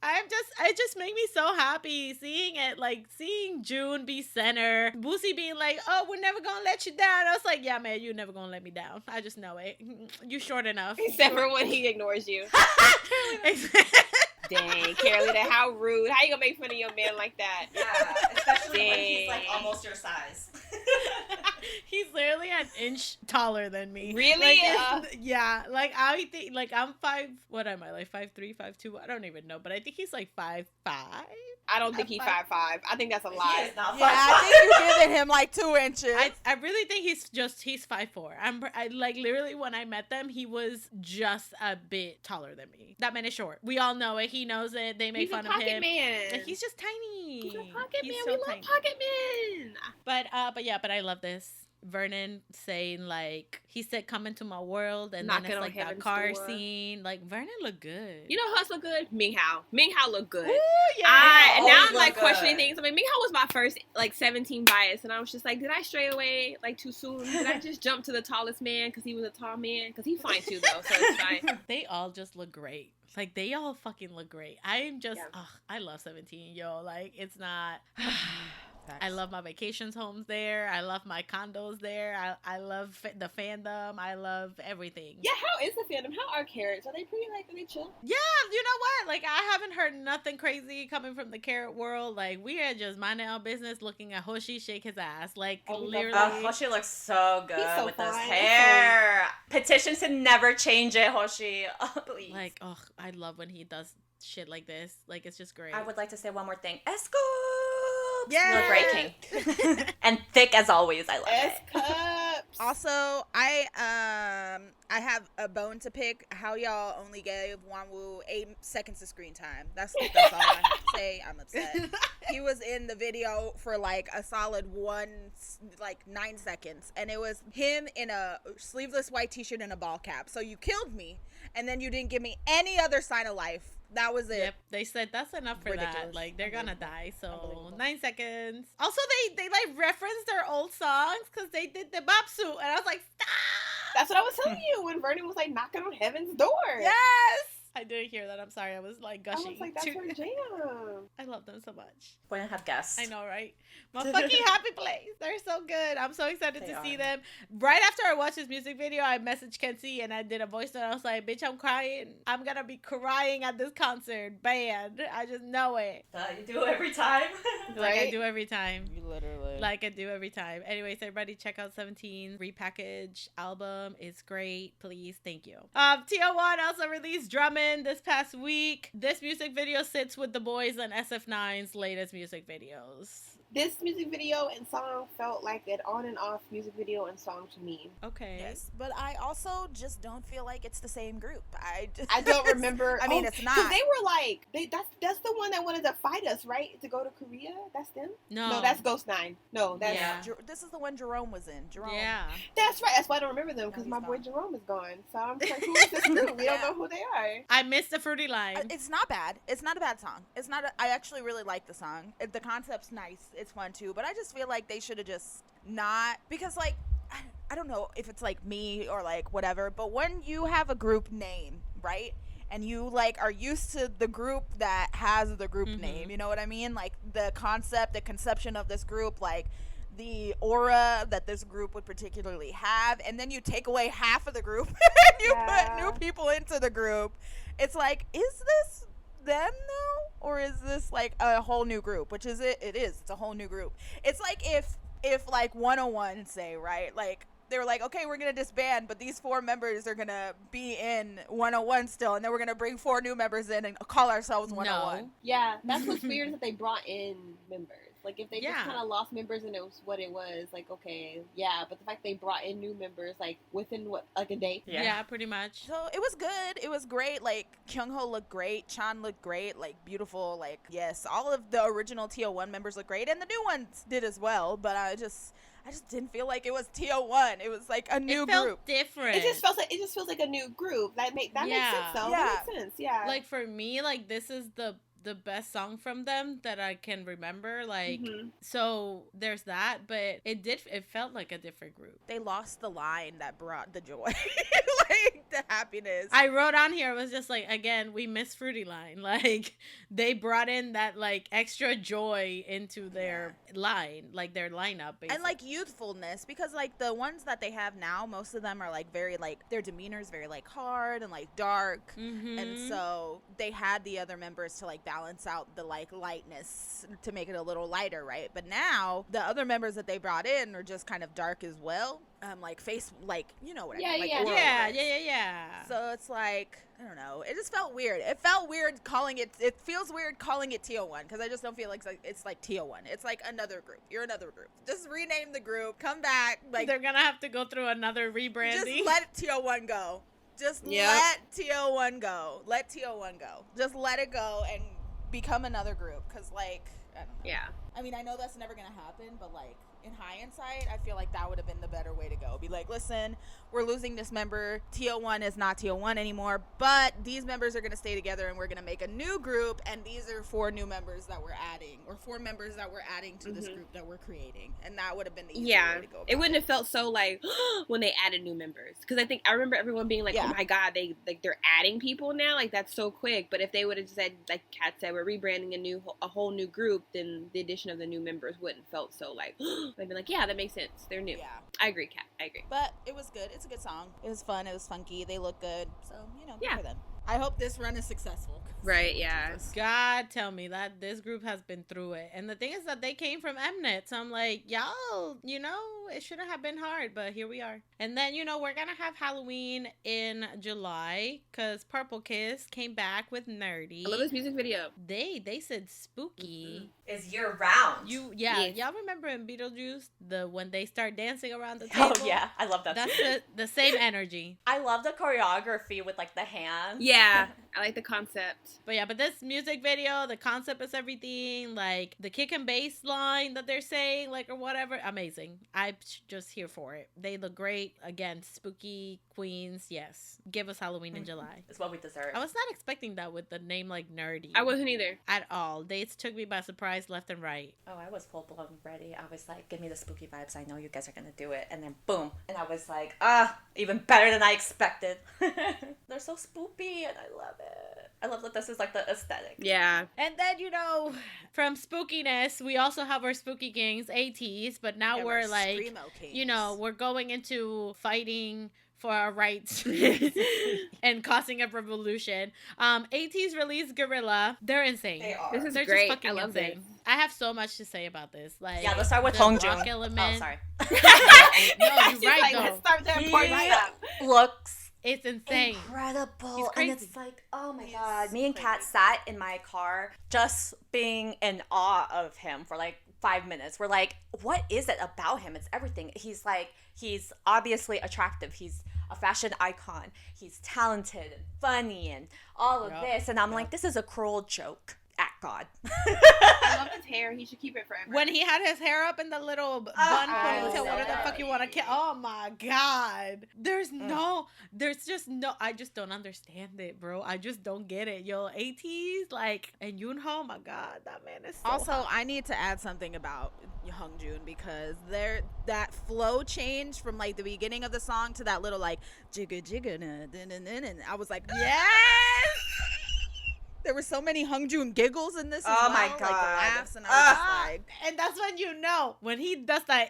It just made me so happy seeing it, like seeing June be center, Boosie being like, oh, we're never gonna let you down. I was like, yeah, man, you're never gonna let me down. I just know it. You short enough. Except for when he ignores you. Dang, Carolina, how rude. How you gonna make fun of your man like that? Yeah, especially when he's like Dang. almost your size. He's literally an inch taller than me. Really? Like, yeah. Like I think, like I'm 5. What am I? Like 5'3", 5'2"? I don't even know, but I think he's like 5'5". I don't think he's 5'5". I think that's a lie. He is not Yeah, 5'5". I think you're giving him like 2 inches. I really think he's 5'4". I like literally when I met them, he was just a bit taller than me. That man is short. We all know it. He knows it. They make fun of him. He's a pocket man. He's just tiny. He's a pocket man. So We love tiny. pocket men. But I love this. Vernon saying like he said, "Come into my world," and Knocking then it's on like that heaven's car door. scene. Like Vernon looked good. You know who else look good? Ming Hao. Ming Hao look good. Ooh, yeah. And now always I'm like look questioning good. things. I mean, Ming Hao was my first like 17 bias, and I was just like, did I stray away like too soon? Did I just jump to the tallest man because he was a tall man? Because he's fine too though, so it's fine. They all just look great. Like they all fucking look great. I'm just, Yeah. I love 17, yo. Like it's not. I love my vacations homes there. I love my condos there. I love the fandom. I love everything. Yeah, how is the fandom? How are carrots? Are they pretty? Like, are they chill? Yeah, you know what? Like I haven't heard nothing crazy coming from the carrot world. Like we are just minding our business, looking at Hoshi shake his ass. Like Oh, we love literally. Hoshi looks so good He's so with fine. his That's hair. Petition to never change it, Hoshi. Oh, please. Like, oh, I love when he does shit like this. Like it's just great. I would like to say one more thing. Escoops! Yes! You look great, King. And thick as always. I love it. Cups. Also, I have a bone to pick. How y'all only gave Wanwoo 8 seconds of screen time. That's all I have to say. I'm upset. He was in the video for like a solid 9 seconds, and it was him in a sleeveless white t-shirt and a ball cap. So you killed me, and then you didn't give me any other sign of life. That was it. Yep, they said that's enough for that. Ridiculous. Like they're gonna die. So Unbelievable. 9 seconds. Also, they like referenced their old songs because they did the bop suit, and I was like, stop. That's what I was telling you when Vernon was like knocking on heaven's door. Yes. I didn't hear that. I'm sorry. I was like I gushing. was like, that's her jam. I love them so much. Wouldn't have guessed. I know, right? My fucking happy place. They're so good. I'm so excited They to are. see them. Right after I watched this music video, I messaged Kenzie and I did a voice note. I was like, bitch, I'm crying. I'm gonna be crying at this concert. Band. I just know it. You do every time. Like I Right? do every time. You literally. Like I do every time. Anyways, everybody check out 17 repackaged album. It's great. Please, thank you. TO1 also released Drummin this past week. This music video sits with the boys on SF9's latest music videos. This music video and song felt like an on and off music video and song to me. Okay. Yes, but I also just don't feel like it's the same group. I don't remember. I mean, it's not. Because they were like, that's the one that wanted to fight us, right? To go to Korea? That's them? No. that's Ghost 9. No, that's Yeah. This is the one Jerome was in. Jerome. Yeah. that's right. That's why I don't remember them, because he's my boy gone. Jerome is gone. So I'm just like, who is this group? We don't Yeah. know who they are. I missed the fruity line. It's not bad. It's not a bad song. It's not. I actually really like the song. The concept's nice. It's fun too. But I just feel like they should have just not, because like I don't know if it's like me or like whatever. But when you have a group name, right? and you like are used to the group that has the group name, you know what I mean? Like the conception of this group, like the aura that this group would particularly have, and then you take away half of the group and you put new people into the group. It's like, is this them though, or is this like a whole new group? Which is it is, it's a whole new group. It's like if like 101, say, right, like they were like, okay, we're gonna disband, but these 4 members are gonna be in 101 still, and then we're gonna bring 4 new members in and call ourselves 101. No. Yeah, that's what's weird, is that they brought in members. Like, if they just kind of lost members and it was what it was, like, okay, yeah. But the fact they brought in new members, like, within, like, a day? Yeah, pretty much. So, it was good. It was great. Like, Kyungho looked great. Chan looked great. Like, beautiful. Like, yes, all of the original TO1 members looked great. And the new ones did as well. But I just didn't feel like it was TO1. It was, like, a new group. Different. It just feels like a new group. That makes sense, though. Yeah. That makes sense, yeah. Like, for me, like, this is the best song from them that I can remember, like, so there's that, but it felt like a different group. They lost the line that brought the joy, like the happiness. I wrote on here, it was just like, again, we miss Fruity line. Like, they brought in that like extra joy into their line, like their lineup, basically. And like youthfulness, because like the ones that they have now, most of them are like very like, their demeanor is very like hard and like dark, and so they had the other members to like balance out the like lightness to make it a little lighter, right? But now the other members that they brought in are just kind of dark as well, like face, like, you know what I mean, like yeah. So it's like, I don't know, it just felt weird. It felt weird calling it feels weird calling it TO1, because I just don't feel like it's like TO1. It's like another group. You're another group. Just rename the group, come back. Like, they're gonna have to go through another rebranding. Just let TO1 go. Just let TO1 go. Let TO1 go. Just let it go and become another group, because like, I don't know. Yeah. I mean, I know that's never gonna happen, but like, in hindsight, I feel like that would have been the better way to go. Be like, listen, we're losing this member. TO1 is not TO1 anymore, but these members are going to stay together and we're going to make a new group. And these are 4 new members that we're adding, or 4 members that we're adding to this group that we're creating. And that would have been the easier way to go. It wouldn't have felt so like when they added new members. Because I remember everyone being like, oh my God, they're adding people now. Like, that's so quick. But if they would have said, like Kat said, we're rebranding a whole new group, then the addition of the new members wouldn't felt so like, they'd be like, yeah, that makes sense. They're new. Yeah. I agree, Kat. I agree. But it was good. It's a good song. It was fun. It was funky. They look good. So, you know, good for them. I hope this run is successful. Right, yeah. God tell me that this group has been through it. And the thing is that they came from Mnet. So I'm like, y'all, you know, it shouldn't have been hard, but here we are. And then, you know, we're going to have Halloween in July because Purple Kiss came back with Nerdy. I love this music video. They said spooky. Is year round. Y'all remember in Beetlejuice, when they start dancing around the table? Oh, yeah. I love that. That's the same energy. I love the choreography with, like, the hands. Yeah. I like the concept. But this music video, the concept is everything. Like, the kick and bass line that they're saying, like, or whatever. Amazing. I'm just here for it. They look great. Again, spooky queens. Yes. Give us Halloween in July. It's what we deserve. I was not expecting that with the name, like, Nerdy. I wasn't either. At all. They took me by surprise left and right. Oh, I was full-blown ready. I was like, give me the spooky vibes. I know you guys are going to do it. And then, boom. And I was like, even better than I expected. They're so spoopy, and I love it. I love that this is like the aesthetic. Yeah. And then, you know, from spookiness, we also have our spooky kings, ATEEZ, but now we're like, you know, we're going into fighting for our rights and causing a revolution. ATEEZ released Guerrilla. They're insane. They are. This is They're great. Just fucking I love insane. this. I have so much to say about this. Like, yeah, let's start with the Hongjun. rock element. Oh, sorry. No, you're right, though. Let's start there. Looks it's insane. Incredible. And it's like, oh my God. Me and Kat sat in my car just being in awe of him for like 5 minutes. We're like, what is it about him? It's everything. He's obviously attractive. He's a fashion icon. He's talented and funny and all of this. And I'm like, this is a cruel joke. God. I love his hair. He should keep it forever. When he had his hair up in the little bun ponytail, whatever the fuck you want to kill. Oh my God. There's just no, I just don't understand it, bro. I just don't get it. Yo, ATEEZ, like, and Yoonho, oh my God, that man is so Also, hot. I need to add something about Hongjoon because that flow change from like the beginning of the song to that little like jigga jigga and I was like, Yes! There were so many Hongjoon giggles in this. Oh as well, my like the God. laughs, and I was just like, And that's when you know, when he does that,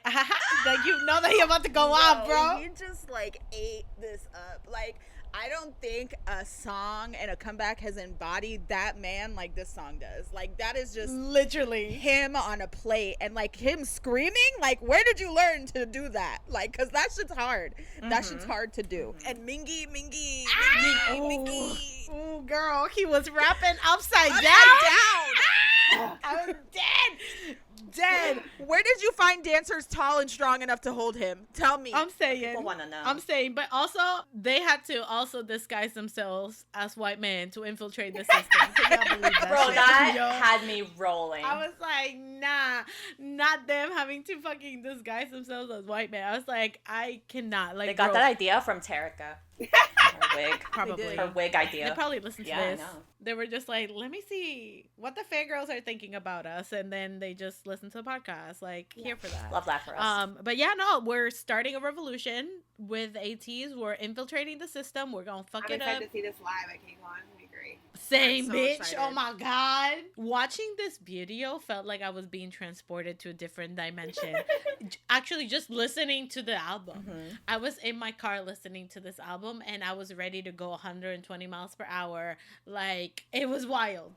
like you know that he about to go off, bro. He just like ate this up. Like, I don't think a song and a comeback has embodied that man like this song does. Like, that is just Literally. him on a plate, and like him screaming. Like, where did you learn to do that? Like, cause that shit's hard. That shit's hard to do. And Mingy. Ooh, girl, he was rapping upside down. I'm dead. Where did you find dancers tall and strong enough to hold him? Tell me. I'm saying. People want to know. I'm saying, but also they had to also disguise themselves as white men to infiltrate the system. Can y'all believe that Bro, shit? that Yo, had me rolling. I was like, nah, not them having to fucking disguise themselves as white men. I was like, I cannot. Like, They got bro, that idea from Terika. Her wig. Probably. Her wig idea. They probably listened to Yeah, I this. know. They were just like, let me see what the fangirls are thinking about us, and then they just listen to the podcast. Like, here for that. Love that for us. But yeah, no, we're starting a revolution with ATEEZ. We're infiltrating the system. We're gonna fuck I'm it up. excited to see this live at KCON. It's gonna be great. Same, I'm so bitch. excited. Oh my God. Watching this video felt like I was being transported to a different dimension. Actually, just listening to the album. I was in my car listening to this album, and I was ready to go 120 miles per hour. Like, it was wild.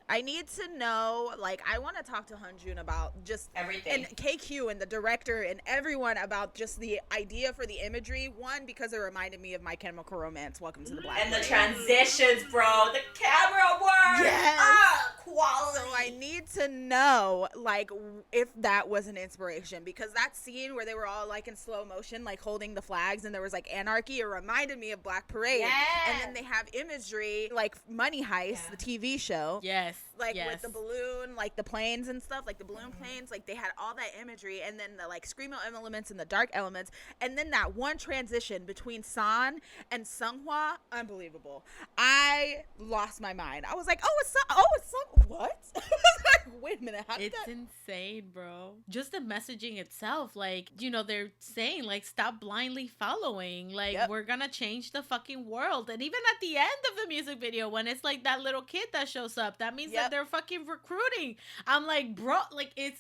I need to know, like, I want to talk to Hunjoon about just Everything. and KQ and the director and everyone about just the idea for the imagery. One, because it reminded me of My Chemical Romance, Welcome to the Black And the Parade. transitions, bro. The camera work. Yes. Quality. So I need to know, like, if that was an inspiration, because that scene where they were all like in slow motion, like holding the flags, and there was like anarchy, it reminded me of Black Parade. And then they have imagery like Money Heist, the TV show. Yes. Like yes. with the balloon, like the planes and stuff, like the balloon planes, like they had all that imagery, and then the like Screamo elements and the dark elements, and then that one transition between San and Seonghwa, unbelievable. I lost my mind. I was like, it's San, what? I was like, wait a minute, how did It's that? insane, bro. Just the messaging itself, like, you know, they're saying, like, stop blindly following. Like, Yep. we're gonna change the fucking world. And even at the end of the music video, when it's like that little kid that shows up, that means that they're fucking recruiting. I'm like, bro, like, it.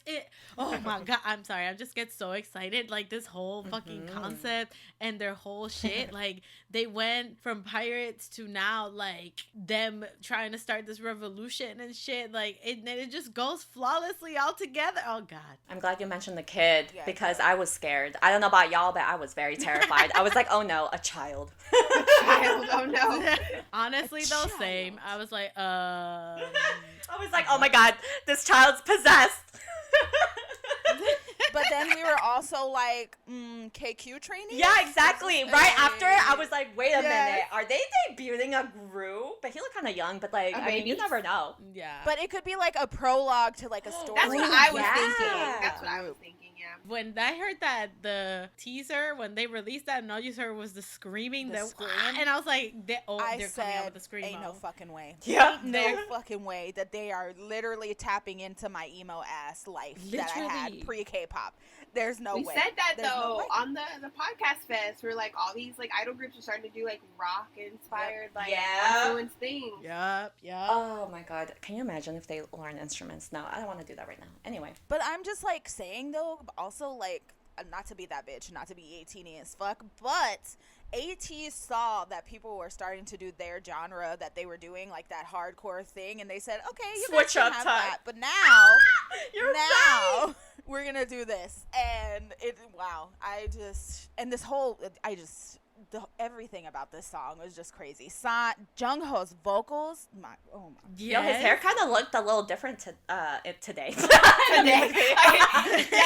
Oh my God. I'm sorry. I just get so excited. Like, this whole fucking concept and their whole shit. Like, they went from pirates to now, like, them trying to start this revolution and shit. Like, it just goes flawlessly all together. Oh God. I'm glad you mentioned the kid Yeah, because I was scared. I don't know about y'all, but I was very terrified. I was like, oh no, a child. Oh no. Honestly though, same. I was like, I was like, oh my God, this child's possessed. But then we were also like, KQ training? Yeah, exactly. Right after, I was like, wait a Yes. minute. Are they debuting a group? But he looked kind of young, but like, I mean, you never know. yeah. But it could be like a prologue to like a story. That's what I was Yeah. thinking. That's what I was thinking. Yeah. When I heard that the teaser, when they released that, and all you heard was the screaming, The the scream? and I was like, they're I coming said, out with the screamo. ain't no fucking way. Yeah. No fucking way that they are literally tapping into my emo ass life that I had Literally. pre K-pop. There's no We way. said that There's no though way. on the podcast fest. We're like all these like idol groups are starting to do like rock inspired like Yeah. influence things. Yup. Oh my God. Can you imagine if they learn instruments? No, I don't want to do that right now. Anyway. But I'm just like saying though, also like not to be that bitch, not to be 18 as fuck, but ATEEZ saw that people were starting to do their genre that they were doing, like that hardcore thing, and they said, okay, you guys Switch can up have time. that, but now You're now we're gonna do this. And everything about this song was just crazy. Jungho's vocals, oh my. Yo, his hair kind of looked a little different today. Today. Yeah,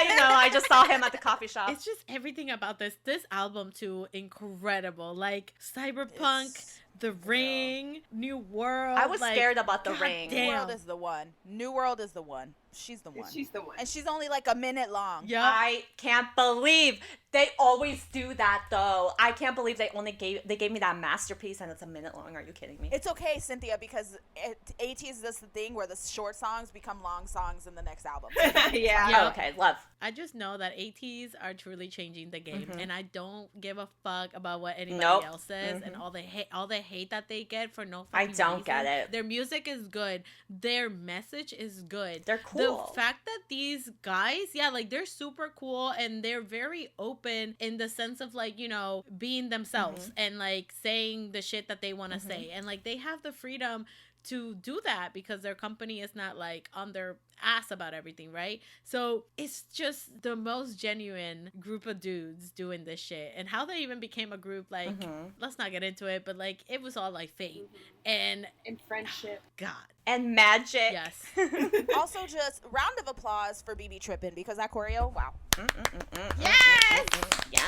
you know, I just saw him at the coffee shop. It's just everything about this album too incredible. Like cyberpunk, The Ring, New World. I was scared about The Ring. New World is the one. New World is the one. She's the one. She's the one. And she's only like a minute long. Yep. I can't believe they always do that though. I can't believe they gave me that masterpiece and it's a minute long. Are you kidding me? It's okay, Cynthia, because ATEEZ does the thing where the short songs become long songs in the next album. Yeah. Oh, okay, love. I just know that ATEEZ are truly changing the game, and I don't give a fuck about what anybody else says and all the hate that they get for no fucking I don't reason. get it. Their music is good. Their message is good. They're cool. The fact that these guys, like they're super cool and they're very open in the sense of like, you know, being themselves and like saying the shit that they want to say, and like they have the freedom to do that because their company is not like on their ass about everything, right? So it's just the most genuine group of dudes doing this shit. And how they even became a group, like let's not get into it, but like it was all like fate and friendship. God. And magic. Yes. Also, just round of applause for BB Trippin' because that choreo, wow. Yes! Yeah.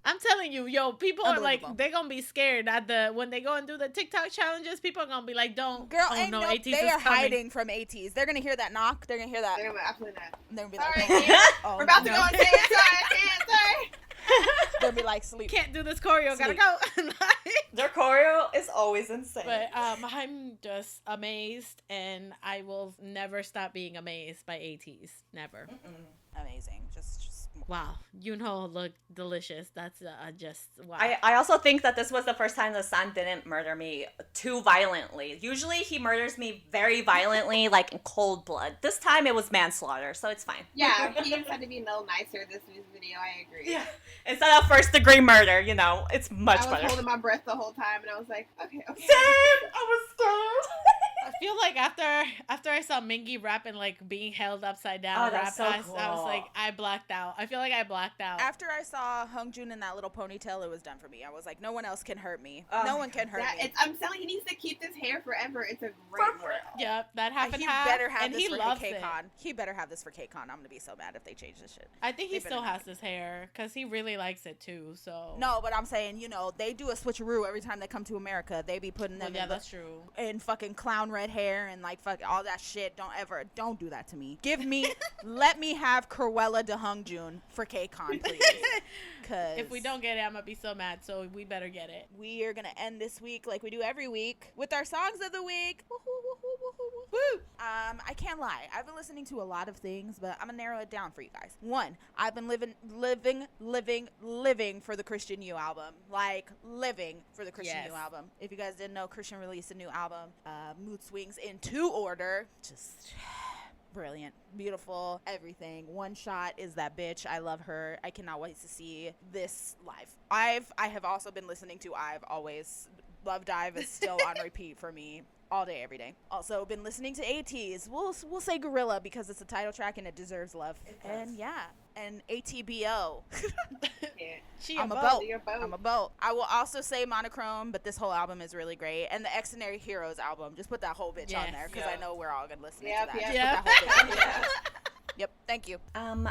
I'm telling you, people are like, Unbelievable. they're gonna be scared at when they go and do the TikTok challenges. People are gonna be like, don't. Girl, oh no, ATEEZ they is are coming. hiding from ATEEZ. They're gonna hear that knock. They're gonna hear that. They're gonna absolutely not. They're gonna be Sorry, like, oh, we're about to no. go on stage. Sorry, I can't. Sorry. They're gonna be like, sleep. Can't do this choreo. Gotta Sleep. go. Their choreo is always insane. But I'm just amazed, and I will never stop being amazed by ATEEZ. Never. Amazing. Just Wow, Yoonho looked delicious. That's just wow. I also think that this was the first time the son didn't murder me too violently. Usually he murders me very violently, like in cold blood. This time it was manslaughter, so it's fine. Yeah, he just had to be a little nicer this music video. I agree. Yeah. Instead of first degree murder, you know, it's much I was better. holding my breath the whole time, and I was like, okay. Same! I was scared. I feel like after I saw Mingi rap and like being held upside down, Oh, that's so I cool. was like, I blacked out. I feel like I blacked out. after I saw Hongjoon in that little ponytail, it was done for me. I was like, no one else can hurt me. Oh no my one can hurt me. I'm telling you, he needs to keep this hair forever. It's a great world. Yep, that happened. He better have and this he for loves it. KCON. He better have this for KCON. I'm gonna be so mad if they change this shit. I think he They better still not. has his hair because he really likes it too. So No, but I'm saying, you know, they do a switcheroo every time they come to America. They be putting them yeah, in, that's true. in fucking clown red hair and like fuck all that shit. Don't do that to me. Give me, let me have Cruella de Hongjoon for KCON, please. Cause If we don't get it, I'm gonna be so mad. So we better get it. we are gonna end this week like we do every week with our songs of the week. Woo! I can't lie. I've been listening to a lot of things, but I'm gonna narrow it down for you guys. One, I've been living for the Christian U album. Like living for the Christian Yes. U album. If you guys didn't know, Christian released a new album, Mood Swings in 2 order. Just brilliant, beautiful, everything. One Shot is that bitch. I love her. I cannot wait to see this live. I have also been listening to I've Always. Love Dive is still on repeat for me all day, every day. Also been listening to ATEEZ. We'll say Guerrilla because it's a title track and it deserves love. And yeah, and ATBO. She I'm a a boat. boat. You're a boat. I'm a boat. I will also say Monochrome, but this whole album is really great. And the Xdinary Heroes album. Just put that whole bitch on Yes. there because I know we're all gonna listen Yep, to that. yep. Just put that whole bitch on there. Yep. Thank you.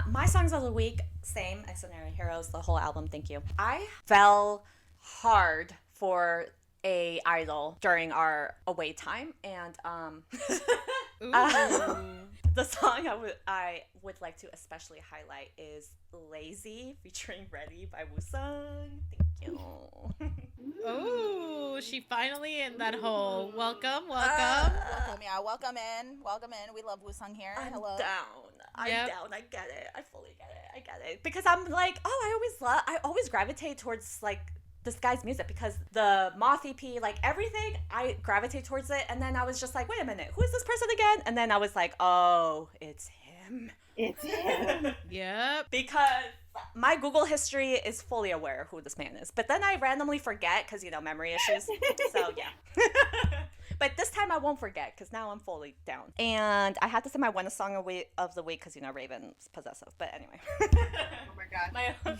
My songs of the week, same, Xdinary Heroes, the whole album, thank you. I fell hard for a idol during our away time, and the song I would like to especially highlight is Lazy featuring Ready by Woodsung. Thank you. Ooh, she finally in that hole. Welcome. Welcome, yeah. Welcome in. We love Woodsung here. I'm Hello. down. Yep. I get it. I fully get it. I get it. Because I'm like, I always gravitate towards like this guy's music because the Moth EP, like everything, I gravitate towards it. And then I was just like, wait a minute, who is this person again? And then I was like, oh, it's him. It's him. Yep. Because my Google history is fully aware of who this man is. But then I randomly forget because, you know, memory issues. So, yeah. But this time I won't forget because now I'm fully down. And I have to say my one song of the week because, you know, Raven's possessive. But anyway. Oh my god.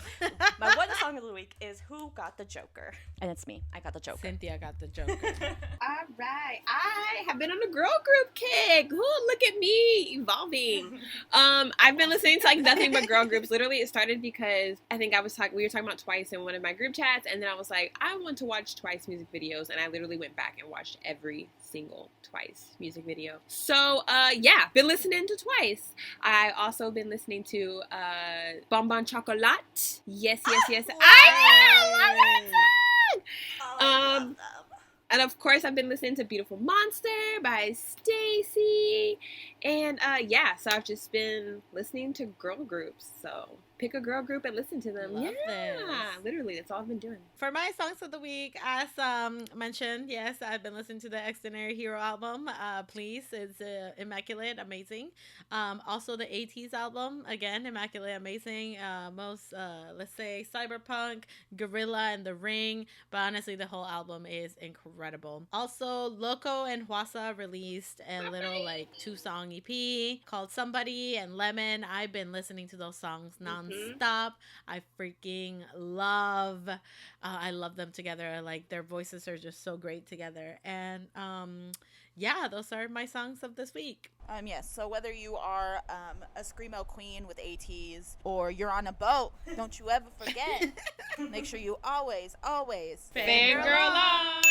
My one song of the week is Who Got the Joker? And it's me. I got the Joker. Cynthia got the Joker. All right. I have been on a girl group kick. Ooh, look at me evolving. I've been listening to like nothing but girl groups. Literally, it started because I think we were talking about Twice in one of my group chats, and then I was like, I want to watch Twice music videos, and I literally went back and watched every single Twice music video. So yeah, been listening to Twice. I also been listening to Bonbon Chocolat. Yes. I love that song. I love them. And of course, I've been listening to Beautiful Monster by STAYC. And yeah, so I've just been listening to girl groups. So pick a girl group and listen to them. Love yeah, this. literally, that's all I've been doing. For my songs of the week, as mentioned, yes, I've been listening to the Xdinary Hero album. Please, it's immaculate, amazing. Also the ATEEZ album, again, immaculate, amazing. Most, let's say, cyberpunk, Guerrilla, and The Ring. But honestly, the whole album is incredible. Also, Loco and Hwasa released a little like 2-song EP called Somebody and Lemon. I've been listening to those songs non-stop. I freaking love I love them together. Like their voices are just so great together. And yeah, those are my songs of this week. Yes, so whether you are a Screamo queen with ATEEZ or you're on a boat, don't you ever forget. Make sure you always Fangirl on!